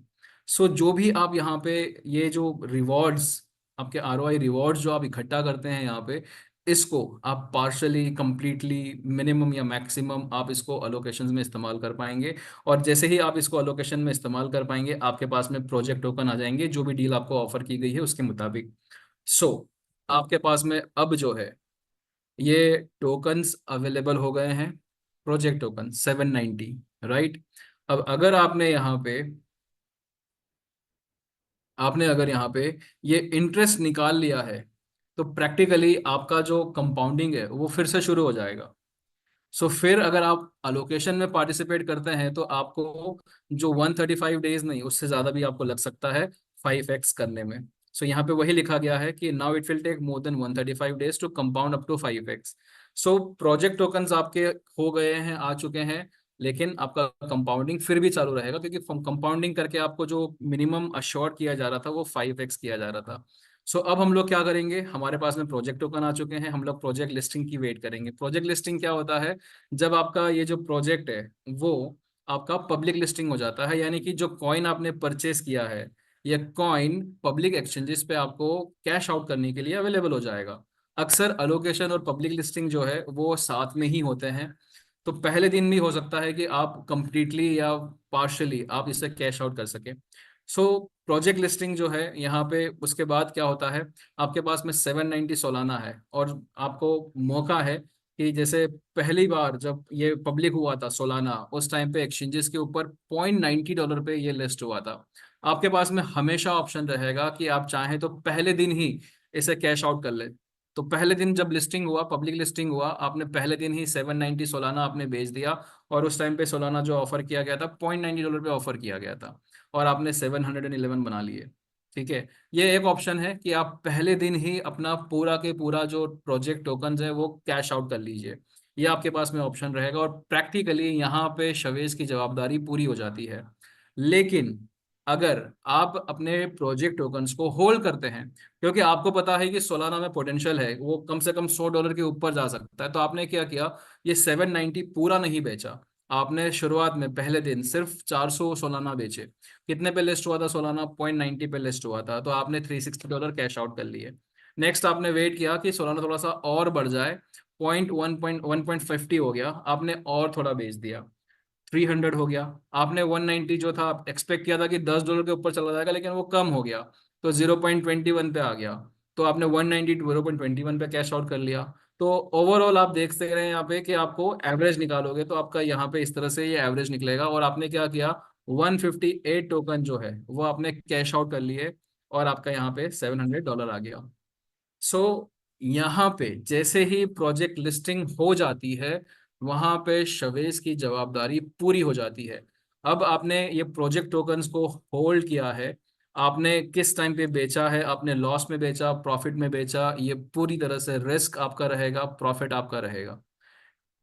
सो जो भी आप यहाँ पे ये जो रिवॉर्ड्स, आपके आरओआई रिवॉर्ड्स जो आप इकट्ठा करते हैं यहाँ पे, इसको आप पार्शली, कंप्लीटली, मिनिमम या मैक्सिमम आप इसको अलोकेशंस में इस्तेमाल कर पाएंगे। और जैसे ही आप इसको अलोकेशन में इस्तेमाल कर पाएंगे आपके पास में प्रोजेक्ट टोकन आ जाएंगे जो भी डील आपको ऑफर की गई है उसके मुताबिक। सो आपके पास में अब जो है ये टोकन्स अवेलेबल हो गए हैं, प्रोजेक्ट टोकन 790, राइट। अब अगर आपने अगर यहाँ पे ये इंटरेस्ट निकाल लिया है तो प्रैक्टिकली आपका जो कंपाउंडिंग है वो फिर से शुरू हो जाएगा। सो फिर अगर आप अलोकेशन में पार्टिसिपेट करते हैं तो आपको जो 135 डेज नहीं उससे ज़्यादा भी आपको लग सकता है 5x करने में। सो यहाँ पे वही लिखा गया है कि now it will take more than 135 days to compound up to 5x। So project tokens आपके हो गए हैं, आ चुके हैं, लेकिन आपका कंपाउंडिंग फिर भी चालू रहेगा क्योंकि कंपाउंडिंग करके आपको जो मिनिमम अश्योर किया जा रहा था वो 5x किया जा रहा था। सो अब हम लोग क्या करेंगे, हमारे पास में प्रोजेक्ट टोकन आ चुके हैं, हम लोग प्रोजेक्ट लिस्टिंग की वेट करेंगे। प्रोजेक्ट लिस्टिंग क्या होता है? जब आपका ये जो प्रोजेक्ट है वो आपका पब्लिक लिस्टिंग हो जाता है, यानी कि जो कॉइन आपने परचेस किया है ये कॉइन पब्लिक एक्सचेंजेस पे आपको कैश आउट करने के लिए अवेलेबल हो जाएगा। अक्सर अलोकेशन और पब्लिक लिस्टिंग जो है वो साथ में ही होते हैं, तो पहले दिन भी हो सकता है कि आप कंप्लीटली या पार्शली आप इससे कैश आउट कर सके। सो प्रोजेक्ट लिस्टिंग जो है यहाँ पे उसके बाद क्या होता है, आपके पास में 790 सोलाना है, और आपको मौका है कि जैसे पहली बार जब ये पब्लिक हुआ था सोलाना, उस टाइम पे एक्सचेंजेस के ऊपर $0.90 पे ये लिस्ट हुआ था। आपके पास में हमेशा ऑप्शन रहेगा कि आप चाहें तो पहले दिन ही इसे कैश आउट कर ले। तो पहले दिन जब लिस्टिंग हुआ, पब्लिक लिस्टिंग हुआ, आपने पहले दिन ही 790 सोलाना आपने बेच दिया, और उस टाइम पे सोलाना जो ऑफर किया गया था $0.90 पे ऑफर किया गया था, और आपने 711 बना लिए। ठीक है। ये एक ऑप्शन है कि आप पहले दिन ही अपना पूरा के पूरा जो प्रोजेक्ट टोकन है वो कैश आउट कर लीजिए, ये आपके पास में ऑप्शन रहेगा, और प्रैक्टिकली यहाँ पे शवेज की जवाबदारी पूरी हो जाती है। लेकिन अगर आप अपने प्रोजेक्ट टोकन्स को होल्ड करते हैं, क्योंकि आपको पता है कि सोलाना में पोटेंशियल है, वो कम से कम $100 के ऊपर जा सकता है, तो आपने क्या किया, ये 790 पूरा नहीं बेचा। आपने शुरुआत में पहले दिन सिर्फ 400 सोलाना बेचे। कितने पे लिस्ट हुआ था सोलाना? $0.90 पे लिस्ट हुआ था, तो आपने $360 कैश आउट कर लिए। नेक्स्ट आपने वेट किया कि सोलाना थोड़ा सा और बढ़ जाए, 1.50 हो गया, आपने और थोड़ा बेच दिया। 300 हो गया। आपने 190 जो था एक्सपेक्ट किया था कि $10 के ऊपर चला जाएगा, लेकिन वो कम हो गया, तो 0.21 पे आ गया। तो आपने 190 0.21 पे कैश आउट कर लिया। तो ओवरऑल आप देख सकते हैं यहाँ पे कि आपको एवरेज निकालोगे तो आपका यहाँ पे इस तरह से ये एवरेज निकलेगा। और आपने क्या किया, 158 टोकन जो है वो आपने कैश आउट कर लिए, और आपका यहाँ पे $700 आ गया। सो यहाँ पे जैसे ही प्रोजेक्ट लिस्टिंग हो जाती है, वहां पे शवेज की जवाबदारी पूरी हो जाती है। अब आपने ये प्रोजेक्ट टोकन्स को होल्ड किया है, आपने किस टाइम पे बेचा है, आपने लॉस में बेचा, प्रॉफिट में बेचा, ये पूरी तरह से रिस्क आपका रहेगा, प्रॉफिट आपका रहेगा।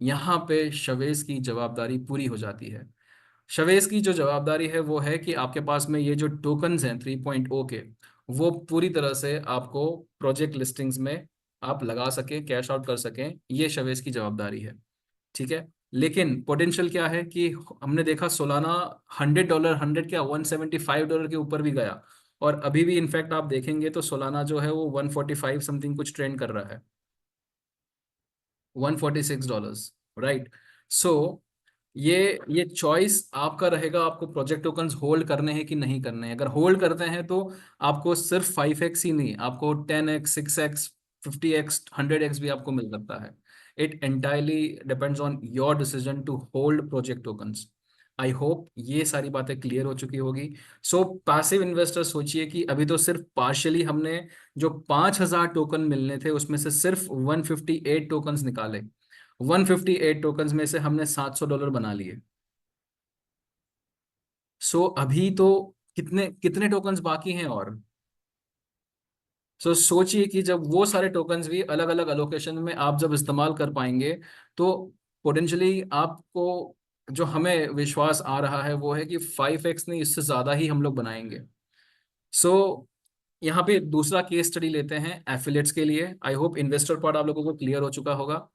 यहाँ पे शवेज की जवाबदारी पूरी हो जाती है। शवेज की जो जवाबदारी है वो है कि आपके पास में ये जो टोकन्स हैं 3.0 के, वो पूरी तरह से आपको प्रोजेक्ट लिस्टिंग्स में आप लगा सकें, कैश आउट कर सकें, ये शवेज की जवाबदारी है। ठीक है। लेकिन पोटेंशियल क्या है कि हमने देखा सोलाना $100, 100 क्या, $175 के ऊपर भी गया। और अभी भी इनफैक्ट आप देखेंगे तो सोलाना जो है वो 145 समथिंग कुछ ट्रेंड कर रहा है, $146। राइट। सो ये चॉइस आपका रहेगा, आपको प्रोजेक्ट टोकन्स होल्ड करने हैं कि नहीं करने हैं। अगर होल्ड करते हैं तो आपको सिर्फ 5x ही नहीं, आपको 10x, 6x, 50x, 100x भी आपको मिल सकता है। It entirely depends on your decision to hold project tokens. I hope ये सारी बातें क्लियर हो चुकी होगी। सो पैसिव इन्वेस्टर सोचिए कि अभी तो सिर्फ पार्शियली हमने जो 5,000 टोकन मिलने थे उसमें से सिर्फ 158 टोकन्स निकाले। 158 टोकन्स में से हमने $700 बना लिए। सो अभी तो कितने कितने टोकन्स बाकी हैं और। सो सोचिए कि जब वो सारे टोकन्स भी अलग अलग अलोकेशन में आप जब इस्तेमाल कर पाएंगे, तो पोटेंशली आपको जो हमें विश्वास आ रहा है वो है कि 5x नहीं, इससे ज्यादा ही हम लोग बनाएंगे। सो यहाँ पे दूसरा केस स्टडी लेते हैं एफिलेट्स के लिए। आई होप इन्वेस्टर पार्ट आप लोगों को क्लियर हो चुका होगा।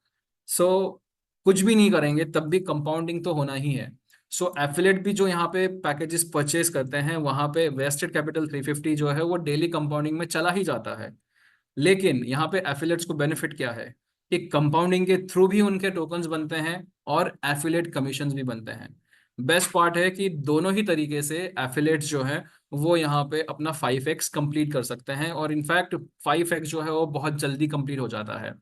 सो कुछ भी नहीं करेंगे तब भी कंपाउंडिंग तो होना ही है। सो एफिलेट भी जो यहाँ पे पैकेजेस परचेज करते हैं, वहां पे वेस्टेड कैपिटल 350 जो है वो डेली कंपाउंडिंग में चला ही जाता है। लेकिन यहाँ पे एफिलेट्स को बेनिफिट क्या है कि कंपाउंडिंग के थ्रू भी उनके टोकन्स बनते हैं और एफिलेट कमीशंस भी बनते हैं। बेस्ट पार्ट है कि दोनों ही तरीके से एफिलेट्स जो है वो यहाँ पे अपना 5x कंप्लीट कर सकते हैं, और इनफैक्ट 5x जो है वो बहुत जल्दी कंप्लीट हो जाता है।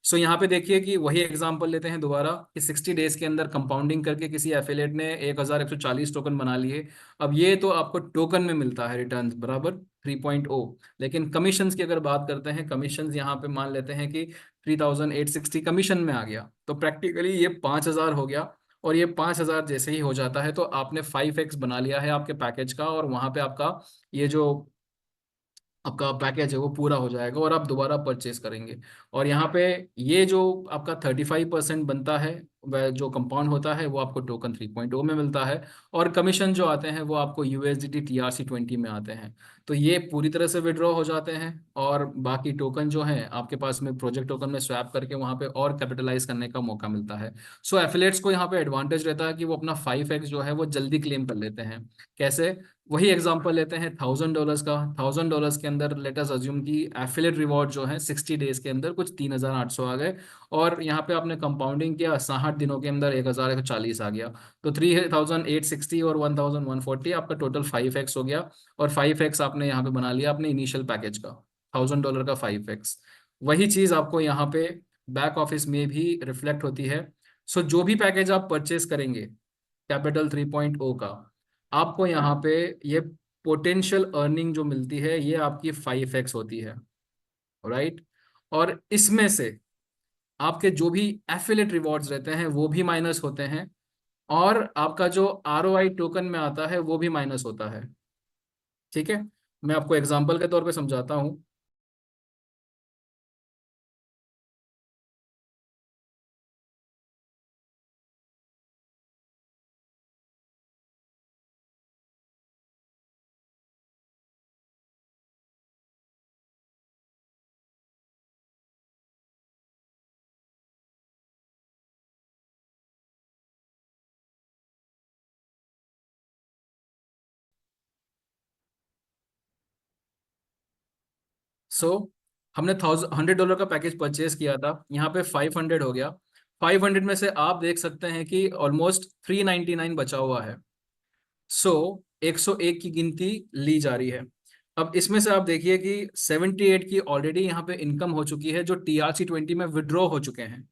सो यहाँ पे देखिए कि वही एग्जांपल लेते हैं दोबारा कि 60 डेज के अंदर कंपाउंडिंग करके किसी एफिलेट ने 1,140 टोकन बना लिए। अब ये तो आपको टोकन में मिलता है रिटर्न बराबर 3.0। लेकिन कमीशंस की अगर बात करते हैं, कमीशंस यहाँ पे मान लेते हैं कि 3,860 कमीशन में आ गया, तो प्रैक्टिकली ये 5,000 हो गया। और ये 5,000 जैसे ही हो जाता है तो आपने 5x बना लिया है आपके पैकेज का, और वहां पे आपका ये जो आपका पैकेज है वो पूरा हो जाएगा और आप दोबारा परचेस करेंगे। और यहाँ पे ये जो आपका 35% बनता है, वह जो कंपाउंड होता है वो आपको टोकन 3.0 में मिलता है। और कमीशन जो आते हैं वो आपको USDT TRC20 में आते हैं। तो ये पूरी तरह से विड्रॉ हो जाते हैं, और बाकी टोकन जो है आपके पास में प्रोजेक्ट टोकन में स्वैप करके वहाँ पे और कैपिटलाइज करने का मौका मिलता है। सो एफिलेट्स को यहाँ पे एडवांटेज रहता है कि वो अपना 5x जो है वो जल्दी क्लेम कर लेते हैं। कैसे? वही एग्जांपल लेते हैं $1,000 का। $1,000 के अंदर लेट अस अज्यूम कि एफिलेट रिवॉर्ड जो है 60 डेज के अंदर कुछ 3,800 आ गए, और यहाँ पे आपने कंपाउंडिंग किया 60 दिनों के अंदर 1,140 आ गया। तो 3,860 और 1,140 आपका टोटल 5x हो गया। और 5x आपने यहाँ पे बना लिया अपने इनिशियल पैकेज का, $1,000 का 5x। वही चीज आपको यहाँ पे बैक ऑफिस में भी रिफ्लेक्ट होती है। सो जो भी पैकेज आप परचेस करेंगे कैपिटल 3.0 का, आपको यहाँ पे ये पोटेंशियल अर्निंग जो मिलती है ये आपकी 5x होती है। राइट। और इसमें से आपके जो भी एफिलेट रिवॉर्ड्स रहते हैं वो भी माइनस होते हैं, और आपका जो ROI टोकन में आता है वो भी माइनस होता है। ठीक है। मैं आपको एग्जांपल के तौर पे समझाता हूँ। सो हमने $100 का पैकेज परचेज किया था, यहाँ पे 500 हो गया। 500 में से आप देख सकते हैं कि ऑलमोस्ट 399 बचा हुआ है। सो 101 की गिनती ली जा रही है। अब इसमें से आप देखिए कि 78 की ऑलरेडी यहाँ पे इनकम हो चुकी है, जो TRC 20 में विड्रॉ हो चुके हैं,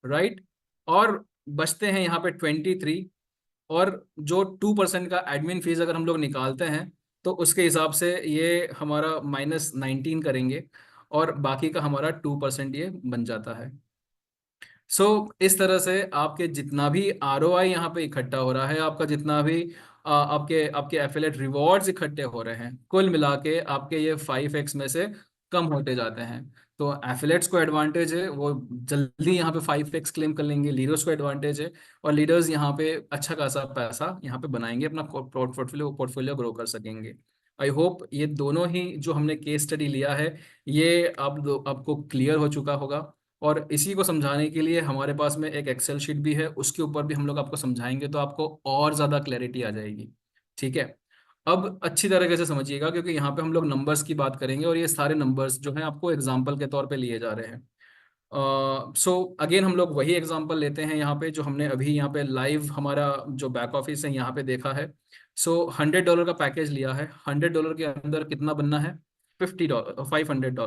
राइट। और बचते हैं यहाँ पे 23। और जो 2% का एडमिन फीस अगर हम लोग निकालते हैं तो उसके हिसाब से ये हमारा -19 करेंगे, और बाकी का हमारा 2% ये बन जाता है। सो इस तरह से आपके जितना भी ROI यहाँ पे इकट्ठा हो रहा है, आपका जितना भी आपके आपके एफिलेट रिवॉर्ड्स इकट्ठे हो रहे हैं, कुल मिला के आपके ये 5x में से कम होते जाते हैं। तो एफिलेट्स को एडवांटेज है, वो जल्दी यहाँ पे 5x क्लेम कर लेंगे। लीडर्स को एडवांटेज है, और लीडर्स यहाँ पे अच्छा खासा पैसा यहाँ पे बनाएंगे, अपना पोर्टफोलियो पोर्टफोलियो ग्रो कर सकेंगे। आई होप ये दोनों ही जो हमने केस स्टडी लिया है, ये आपको क्लियर हो चुका होगा। और इसी को समझाने के लिए हमारे पास में एक एक्सेल शीट भी है, उसके ऊपर भी हम लोग आपको समझाएंगे, तो आपको और ज़्यादा क्लैरिटी आ जाएगी। ठीक है। अब अच्छी तरीके से समझिएगा, क्योंकि यहाँ पे हम लोग नंबर्स की बात करेंगे, और ये सारे नंबर्स जो हैं आपको एग्जाम्पल के तौर पे लिए जा रहे हैं। सो अगेन हम लोग वही एग्जांपल लेते हैं यहाँ पे, जो हमने अभी यहाँ पे लाइव हमारा जो बैक ऑफिस है यहाँ पे देखा है। सो $100 का पैकेज लिया है। $100 के अंदर कितना बनना है? $50, $500,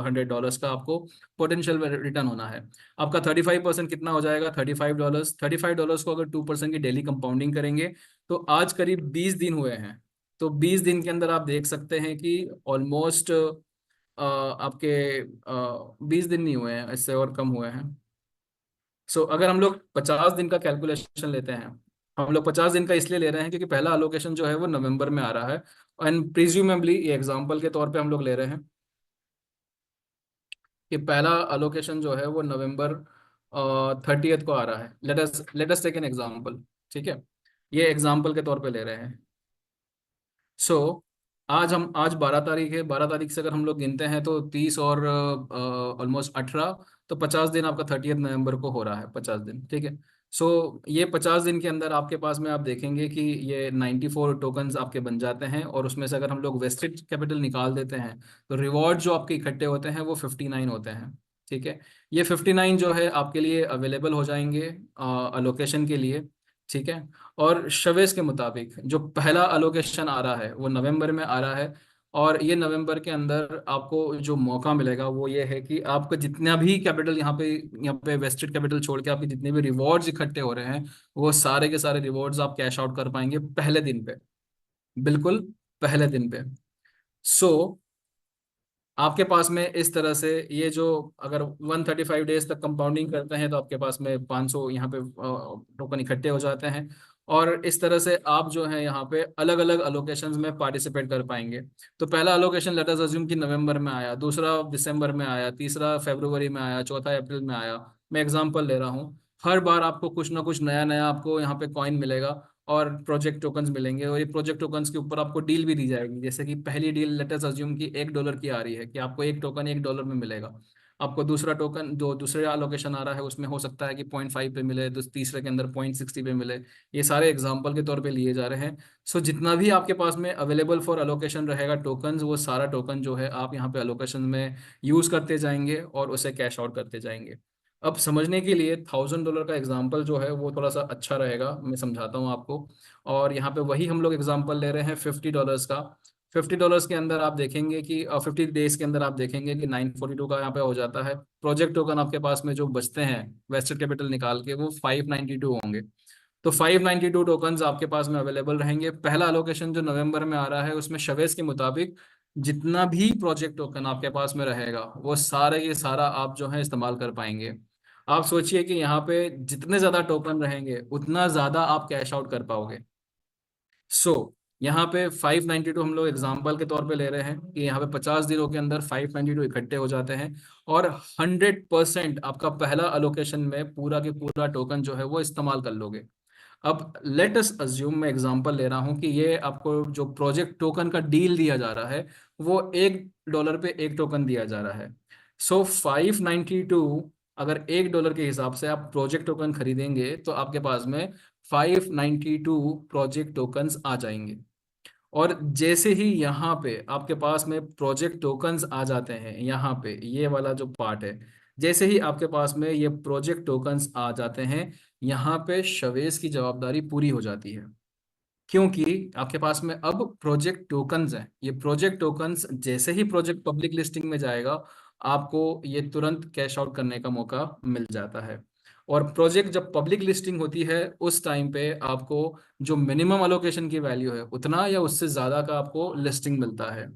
$100 का आपको पोटेंशियल रिटर्न होना है। आपका 35% कितना हो जाएगा? $35। $35 को अगर 2% की डेली कंपाउंडिंग करेंगे तो आज करीब 20 दिन हुए हैं। तो 20 दिन के अंदर आप देख सकते हैं कि ऑलमोस्ट आपके 20 दिन नहीं हुए हैं, इससे और कम हुए हैं। सो अगर हम लोग 50 दिन का कैलकुलेशन लेते हैं, हम लोग 50 दिन का इसलिए ले रहे हैं क्योंकि पहला अलोकेशन जो है वो नवंबर में आ रहा है, एंड प्रिज्यूमेबली ये एग्जांपल के तौर पे हम लोग ले रहे हैं कि पहला अलोकेशन जो है वो नवंबर 30th को आ रहा है। Let us take an example. ठीक है, ये एग्जांपल के तौर पे ले रहे हैं। सो आज 12 तारीख है। 12 तारीख से अगर हम लोग गिनते हैं तो 30 और ऑलमोस्ट 18, तो 50 दिन आपका 30 नवंबर को हो रहा है, 50 दिन। ठीक है। सो ये 50 दिन के अंदर आपके पास में आप देखेंगे कि ये 94 टोकन्स आपके बन जाते हैं, और उसमें से अगर हम लोग वेस्टेड कैपिटल निकाल देते हैं तो रिवॉर्ड जो आपके इकट्ठे होते हैं वो 59 होते हैं। ठीक है। ये 59 जो है आपके लिए अवेलेबल हो जाएंगे अलोकेशन के लिए। ठीक है। और शवेस के मुताबिक जो पहला अलोकेशन आ रहा है वो नवंबर में आ रहा है, और ये नवंबर के अंदर आपको जो मौका मिलेगा वो ये है कि आपका जितना भी कैपिटल यहाँ पे वेस्टेड कैपिटल छोड़ के आपके जितने भी रिवॉर्ड्स इकट्ठे हो रहे हैं, वो सारे के सारे रिवॉर्ड्स आप कैश आउट कर पाएंगे पहले दिन पे, बिल्कुल पहले दिन पे। सो आपके पास में इस तरह से ये जो, अगर 135 डेज तक कंपाउंडिंग करते हैं तो आपके पास में 500 यहाँ पे टोकन इकट्ठे हो जाते हैं। और इस तरह से आप जो है यहाँ पे अलग अलग अलोकेशंस में पार्टिसिपेट कर पाएंगे। तो पहला अलोकेशन लेट अस अज्यूम कि नवंबर में आया, दूसरा दिसंबर में आया, तीसरा फरवरी में आया, चौथा अप्रैल में आया। मैं एग्जांपल ले रहा हूँ। हर बार आपको कुछ ना कुछ नया नया आपको यहाँ पे कॉइन मिलेगा और प्रोजेक्ट टोकन्स मिलेंगे, और ये प्रोजेक्ट टोकन्स के ऊपर आपको डील भी दी जाएगी। जैसे कि पहली डील लेट अस अज्यूम कि $1 की आ रही है, कि आपको एक टोकन $1 में मिलेगा। आपको दूसरा टोकन जो दूसरे अलोकेशन आ रहा है उसमें हो सकता है कि 0.5 पे मिले, तो तीसरे के अंदर 0.60 पे मिले। ये सारे एग्जाम्पल के तौर पे लिए जा रहे हैं। सो जितना भी आपके पास में अवेलेबल फॉर अलोकेशन रहेगा टोकन्स, वो सारा टोकन जो है आप यहाँ पे अलोकेशन में यूज करते जाएंगे और उसे कैश आउट करते जाएंगे। अब समझने के लिए $1000 का एग्जाम्पल जो है वो थोड़ा सा अच्छा रहेगा, मैं समझाता हूँ आपको। और यहाँ पे वही हम लोग एग्जांपल ले रहे हैं $50 का। $50 के अंदर आप देखेंगे कि 50 डेज के अंदर आप देखेंगे कि 942 का यहाँ पे हो जाता है। प्रोजेक्ट टोकन आपके पास में जो बचते हैं वेस्टेड कैपिटल निकाल के, वो 592 होंगे। तो 592 टोकन्स आपके पास में अवेलेबल रहेंगे। पहला अलोकेशन जो नवंबर में आ रहा है उसमें शवेस के मुताबिक जितना भी प्रोजेक्ट टोकन आपके पास में रहेगा वो सारे ये सारा आप जो है इस्तेमाल कर पाएंगे। आप सोचिए कि यहाँ पे जितने ज्यादा टोकन रहेंगे उतना ज्यादा आप कैश आउट कर पाओगे। सो यहाँ पे 592 हम लोग एग्जाम्पल के तौर पे ले रहे हैं कि यहाँ पे 50 दिनों के अंदर 592 इकट्ठे हो जाते हैं, और 100% आपका पहला अलोकेशन में पूरा के पूरा टोकन जो है वो इस्तेमाल कर लोगे। अब लेट अस अज्यूम, मैं एग्जांपल ले रहा हूं कि ये आपको जो प्रोजेक्ट टोकन का डील दिया जा रहा है वो $1 पे एक टोकन दिया जा रहा है। सो 592, अगर $1 के हिसाब से आप प्रोजेक्ट टोकन खरीदेंगे तो आपके पास में 592 प्रोजेक्ट टोकन्स आ जाएंगे। और जैसे ही यहाँ पे आपके पास में प्रोजेक्ट टोकन्स आ जाते हैं, यहाँ पे ये वाला जो पार्ट है, जैसे ही आपके पास में ये प्रोजेक्ट टोकन्स आ जाते हैं, यहाँ पे शवेस की जवाबदारी पूरी हो जाती है, क्योंकि आपके पास में अब प्रोजेक्ट टोकन्स हैं। ये प्रोजेक्ट टोकन्स जैसे ही प्रोजेक्ट पब्लिक लिस्टिंग में जाएगा, आपको ये तुरंत कैश आउट करने का मौका मिल जाता है। और प्रोजेक्ट जब पब्लिक लिस्टिंग होती है, उस टाइम पे आपको जो मिनिमम अलोकेशन की वैल्यू है उतना या उससे ज्यादा का आपको लिस्टिंग मिलता है।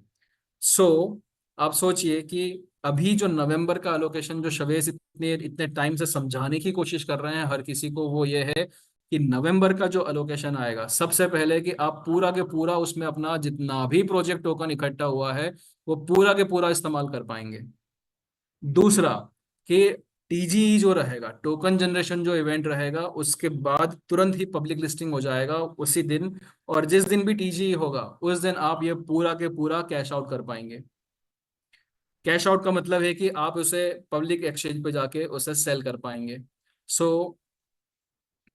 सो आप सोचिए कि अभी जो नवंबर का अलोकेशन जो शवेस इतने इतने टाइम से समझाने की कोशिश कर रहे हैं हर किसी को, वो ये है कि नवंबर का जो अलोकेशन आएगा, सबसे पहले कि आप पूरा के पूरा उसमें अपना जितना भी प्रोजेक्ट टोकन इकट्ठा हुआ है वो पूरा के पूरा इस्तेमाल कर पाएंगे। दूसरा कि टीजीई जो रहेगा, टोकन जनरेशन जो इवेंट रहेगा, उसके बाद तुरंत ही पब्लिक लिस्टिंग हो जाएगा उसी दिन। और जिस दिन भी टीजीई होगा उस दिन आप ये पूरा के पूरा कैश आउट कर पाएंगे। कैश आउट का मतलब है कि आप उसे पब्लिक एक्सचेंज पे जाके उसे सेल कर पाएंगे। सो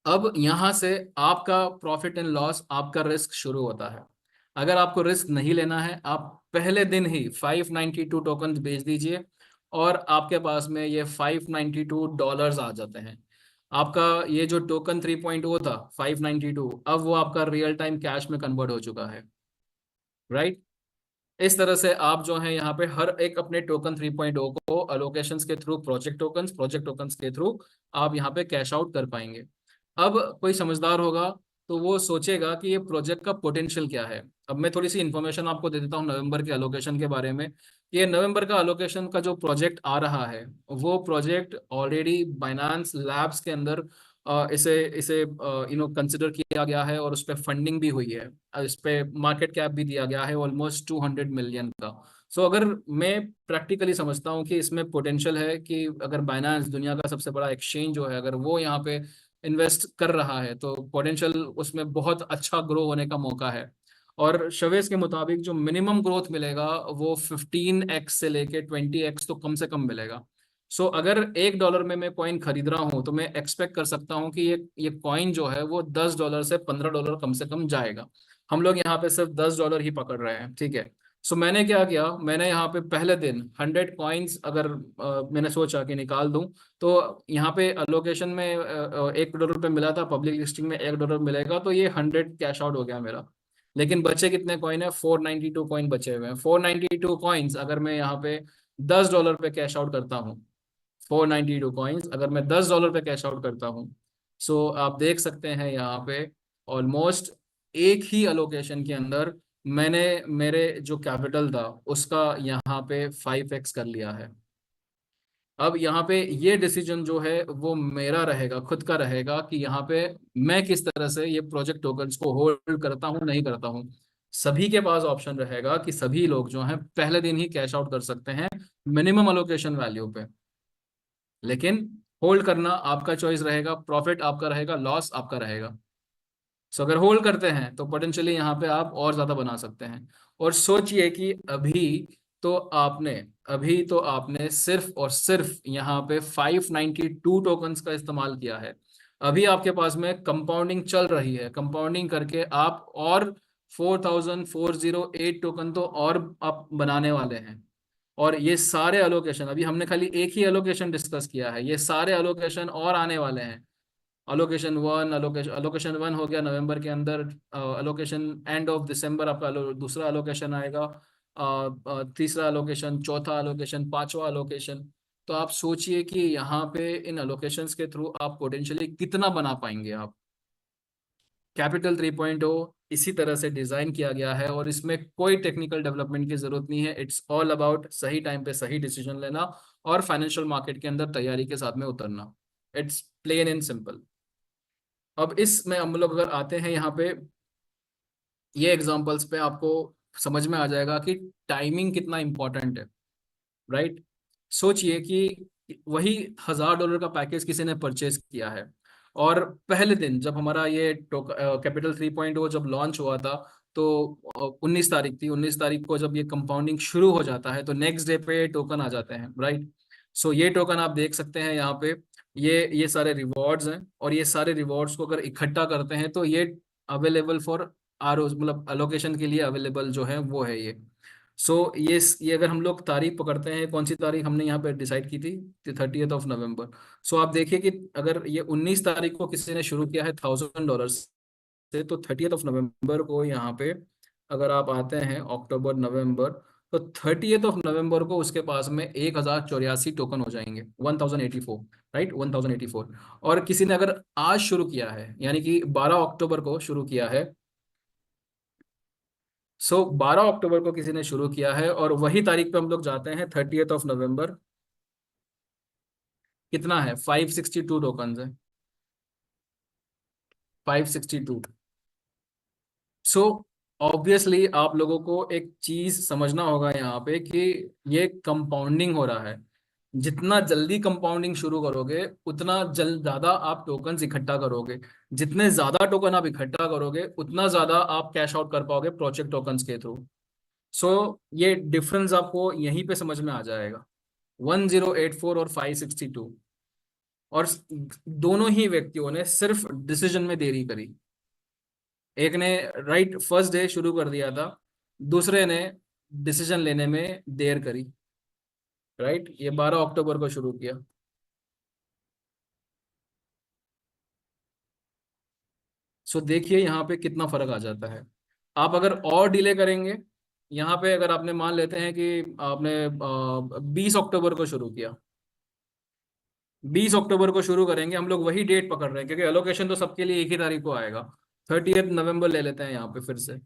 अब यहां से आपका प्रॉफिट एंड लॉस, आपका रिस्क शुरू होता है। अगर आपको रिस्क नहीं लेना है, आप पहले दिन ही 592 टोकन बेच दीजिए और आपके पास में ये $592 आ जाते हैं। आपका ये जो टोकन 3.0 था 592, अब वो आपका रियल टाइम कैश में कन्वर्ट हो चुका है, राइट। इस तरह से आप जो है यहाँ पे हर एक अपने टोकन 3.0 को अलोकेशंस के थ्रू, प्रोजेक्ट टोकन्स के थ्रू आप यहाँ पे कैश आउट कर पाएंगे। अब कोई समझदार होगा तो वो सोचेगा कि ये प्रोजेक्ट का पोटेंशियल क्या है। अब मैं थोड़ी सी इन्फॉर्मेशन आपको दे देता हूँ नवंबर के अलोकेशन के बारे में। ये नवंबर का अलोकेशन का जो प्रोजेक्ट आ रहा है, वो प्रोजेक्ट ऑलरेडी बाइनांस लैब्स के अंदर इसे इसे कंसिडर किया गया है और उस पर फंडिंग भी हुई है। इस पे मार्केट कैप भी दिया गया है ऑलमोस्ट 200 मिलियन का। सो अगर मैं प्रैक्टिकली समझता हूँ कि इसमें पोटेंशियल है कि अगर बाइनांस दुनिया का सबसे बड़ा एक्सचेंज जो है, अगर वो यहाँ पे इन्वेस्ट कर रहा है तो पोटेंशियल उसमें बहुत अच्छा ग्रो होने का मौका है। और शवेस के मुताबिक जो मिनिमम ग्रोथ मिलेगा वो 15x से लेके 20x तो कम से कम मिलेगा। सो अगर $1 में मैं कॉइन खरीद रहा हूं तो मैं एक्सपेक्ट कर सकता हूं कि ये कॉइन जो है वो $10 से $15 कम से कम जाएगा। हम लोग यहाँ पे सिर्फ $10 ही पकड़ रहे हैं, ठीक है। सो मैंने क्या किया, मैंने यहाँ पे पहले दिन 100 कॉइन्स अगर मैंने सोचा कि निकाल दूं, तो यहाँ पे अलोकेशन में $1 पे मिला था, पब्लिक लिस्टिंग में $1 मिलेगा, तो ये 100 कैश आउट हो गया मेरा। लेकिन बचे कितने कॉइन है, 492 कॉइन बचे हुए हैं। 492 कॉइन्स अगर मैं यहाँ पे $10 पे कैश आउट करता हूँ, 492 कॉइन्स अगर मैं $10 पे कैश आउट करता हूँ, सो आप देख सकते हैं यहाँ पे ऑलमोस्ट एक ही अलोकेशन के अंदर मैंने मेरे जो कैपिटल था उसका यहाँ पे 5x कर लिया है। अब यहाँ पे ये डिसीजन जो है वो मेरा रहेगा, खुद का रहेगा कि यहाँ पे मैं किस तरह से ये प्रोजेक्ट टोकन्स को होल्ड करता हूँ नहीं करता हूँ। सभी के पास ऑप्शन रहेगा कि सभी लोग जो हैं पहले दिन ही कैश आउट कर सकते हैं मिनिमम अलोकेशन वैल्यू पे। लेकिन होल्ड करना आपका चॉइस रहेगा, प्रॉफिट आपका रहेगा, लॉस आपका रहेगा। सो अगर होल्ड करते हैं तो पोटेंशियली यहाँ पे आप और ज्यादा बना सकते हैं। और सोचिए कि तो आपने अभी तो आपने सिर्फ और सिर्फ यहाँ पे 592 टोकन्स का इस्तेमाल किया है। अभी आपके पास में कंपाउंडिंग चल रही है, कंपाउंडिंग करके आप और 4408 टोकन तो और आप बनाने वाले हैं। और ये सारे अलोकेशन, अभी हमने खाली एक ही अलोकेशन डिस्कस किया है, ये सारे अलोकेशन और आने वाले हैं। अलोकेशन वन हो गया नवंबर के अंदर, अलोकेशन एंड ऑफ दिसंबर आपका दूसरा अलोकेशन आएगा, तीसरा अलोकेशन, चौथा अलोकेशन, पांचवा अलोकेशन। तो आप सोचिए कि यहाँ पे इन अलोकेशंस के थ्रू आप पोटेंशियली कितना बना पाएंगे आप। कैपिटल 3.0 इसी तरह से डिजाइन किया गया है और इसमें कोई टेक्निकल डेवलपमेंट की जरूरत नहीं है। इट्स ऑल अबाउट सही टाइम पे सही डिसीजन लेना और फाइनेंशियल मार्केट के अंदर तैयारी के साथ में उतरना। It's plain and simple. अब इसमें हम लोग अगर आते हैं यहाँ पे ये एग्जांपल्स पे, आपको समझ में आ जाएगा कि टाइमिंग कितना इंपॉर्टेंट है, राइट। सोचिए कि वही $1000 का पैकेज किसी ने परचेज किया है और पहले दिन जब हमारा ये कैपिटल 3.0 जब लॉन्च हुआ था, तो 19 तारीख थी, 19 तारीख को जब ये कंपाउंडिंग शुरू हो जाता है तो नेक्स्ट डे पे टोकन आ जाते हैं, राइट। सो ये टोकन आप देख सकते हैं यहाँ पे, ये सारे रिवॉर्ड्स हैं और ये सारे रिवॉर्ड्स को अगर इकट्ठा करते हैं तो ये अवेलेबल फॉर आर मतलब अलोकेशन के लिए अवेलेबल जो है वो है ये। सो ये अगर हम लोग तारीख पकड़ते हैं, कौन सी तारीख हमने यहाँ पे डिसाइड की थी, 30th of November। सो आप देखिए कि अगर ये 19 तारीख को किसी ने शुरू किया है $1,000 से, तो 30th of November को यहाँ पे अगर आप आते हैं अक्टूबर नवंबर, तो 30th of November को उसके पास में 1,084 टोकन हो जाएंगे, 1084, राइट, 1084। और किसी ने अगर आज शुरू किया है, यानी कि 12 अक्टूबर को शुरू किया है, 12 अक्टूबर को किसी ने शुरू किया है, और वही तारीख पे हम लोग जाते हैं 30th of November, कितना है, 562 टोकन है, 562। सो ऑब्वियसली आप लोगों को एक चीज समझना होगा यहाँ पे कि ये कंपाउंडिंग हो रहा है। जितना जल्दी कंपाउंडिंग शुरू करोगे, उतना जल्द ज्यादा आप टोकन्स इकट्ठा करोगे। जितने ज्यादा टोकन आप इकट्ठा करोगे, उतना ज्यादा आप कैश आउट कर पाओगे प्रोजेक्ट टोकन्स के थ्रू। सो ये डिफरेंस आपको यहीं पे समझ में आ जाएगा, 1084 और 562। और दोनों ही व्यक्तियों ने सिर्फ डिसीजन में देरी करी। एक ने राइट फर्स्ट डे शुरू कर दिया था, दूसरे ने डिसीजन लेने में देर करी, राइट। ये 12 अक्टूबर को शुरू किया। सो देखिए यहाँ पे कितना फर्क आ जाता है। आप अगर और डिले करेंगे, यहाँ पे अगर आपने मान लेते हैं कि आपने 20 अक्टूबर को शुरू किया, 20 अक्टूबर को शुरू करेंगे, हम लोग वही डेट पकड़ रहे हैं क्योंकि एलोकेशन तो सबके लिए एक ही तारीख को आएगा। 30th November ले लेते हैं यहाँ पे फिर से।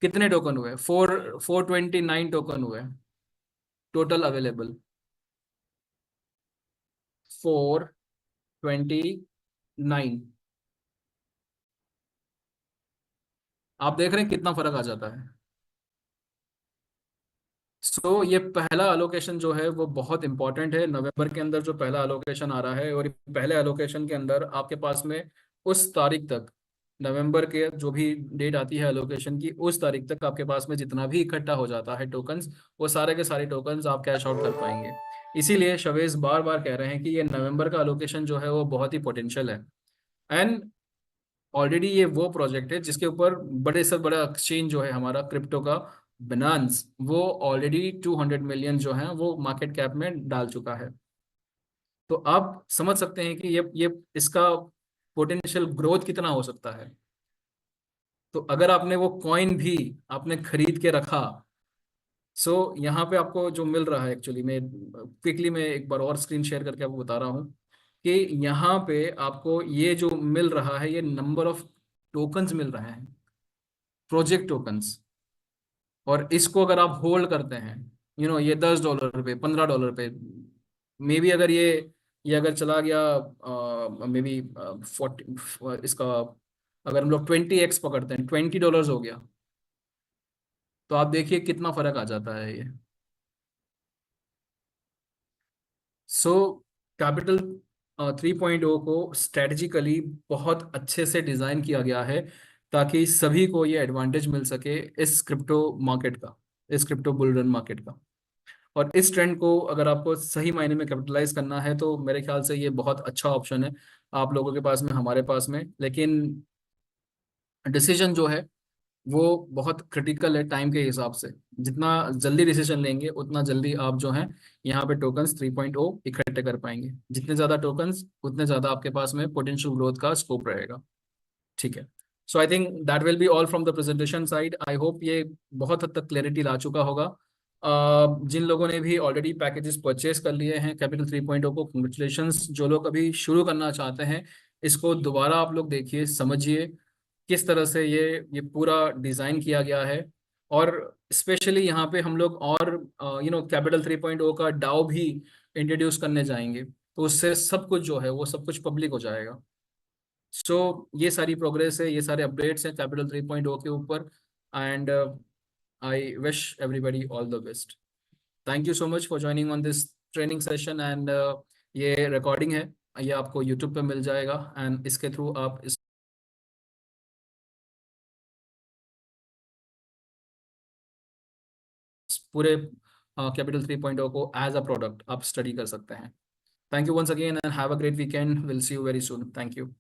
कितने टोकन हुए, 429 टोकन हुए टोटल अवेलेबल, 429। आप देख रहे हैं कितना फर्क आ जाता है। ये पहला अलोकेशन जो है वो बहुत इंपॉर्टेंट है। नवंबर के अंदर जो पहला अलोकेशन आ रहा है, और पहले अलोकेशन के अंदर आपके पास में उस तारीख तक, नवंबर के जो भी डेट आती है अलोकेशन की, उस तारीख तक आपके पास में जितना भी इकट्ठा हो जाता है टोकन्स, वो सारे के सारे टोकन्स आप कैश आउट कर पाएंगे। इसीलिए शवेज बार बार कह रहे हैं कि ये नवंबर का अलोकेशन जो है वो बहुत ही पोटेंशियल है। एंड ऑलरेडी ये वो प्रोजेक्ट है जिसके ऊपर बड़े से बड़ा एक्सचेंज जो है हमारा क्रिप्टो का, बिनांस, वो ऑलरेडी 200 मिलियन जो है वो मार्केट कैप में डाल चुका है। तो आप समझ सकते हैं कि ये इसका पोटेंशियल ग्रोथ कितना हो सकता है। तो अगर आपने वो कॉइन भी आपने खरीद के रखा, यहाँ पे आपको जो मिल रहा है, एक्चुअली मैं क्विकली मैं एक बार और स्क्रीन शेयर करके आपको बता रहा हूँ कि यहाँ पे आपको ये जो मिल रहा है, ये नंबर ऑफ टोकन्स मिल रहे हैं, प्रोजेक्ट टोकन्स। और इसको अगर आप होल्ड करते हैं, ये $10 पे, $15 पे, मे बी अगर ये अगर चला गया मे बी 40, इसका अगर हम लोग 20x पकड़ते हैं, $20 हो गया, तो आप देखिए कितना फर्क आ जाता है ये। सो कैपिटल 3.0 को स्ट्रेटजिकली बहुत अच्छे से डिजाइन किया गया है, ताकि सभी को ये एडवांटेज मिल सके इस क्रिप्टो मार्केट का, इस क्रिप्टो बुल रन मार्केट का। और इस ट्रेंड को अगर आपको सही मायने में कैपिटलाइज करना है, तो मेरे ख्याल से ये बहुत अच्छा ऑप्शन है आप लोगों के पास में, हमारे पास में। लेकिन डिसीजन जो है वो बहुत क्रिटिकल है टाइम के हिसाब से। जितना जल्दी डिसीजन लेंगे, उतना जल्दी आप जो है यहाँ पे टोकन्स 3.0 इकट्ठे कर पाएंगे। जितने ज्यादा टोकन्स, उतने ज्यादा आपके पास में पोटेंशियल ग्रोथ का स्कोप रहेगा। ठीक है। So I think that will be all from the presentation side. I hope ये बहुत हद तक क्लैरिटी ला चुका होगा। जिन लोगों ने भी ऑलरेडी पैकेजेस परचेज कर लिए हैं कैपिटल 3.0 को, कंग्रेचुलेशंस। जो लोग अभी शुरू करना चाहते हैं, इसको दोबारा आप लोग देखिए, समझिए किस तरह से ये पूरा डिज़ाइन किया गया है। और स्पेशली यहाँ पे हम लोग और कैपिटल 3.0 का डाउ भी इंट्रोड्यूस करने जाएंगे, तो उससे सब कुछ जो है वो सब कुछ पब्लिक हो जाएगा। ये सारी प्रोग्रेस है, ये सारे अपडेट्स हैं कैपिटल 3.0 के ऊपर। And I wish everybody all the best. Thank you so much for joining on this training session. And ये रिकॉर्डिंग है, ये आपको यूट्यूब पे मिल जाएगा, एंड इसके थ्रू आप इस पूरे कैपिटल 3.0 को एज अ प्रोडक्ट आप स्टडी कर सकते हैं। Thank you once again and have a great weekend. Will see you very soon. Thank you.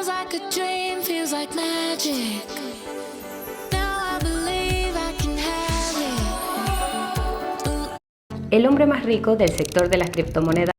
feels like a dream, feels like magic. Now I believe I can have it. El hombre más rico del sector de las criptomonedas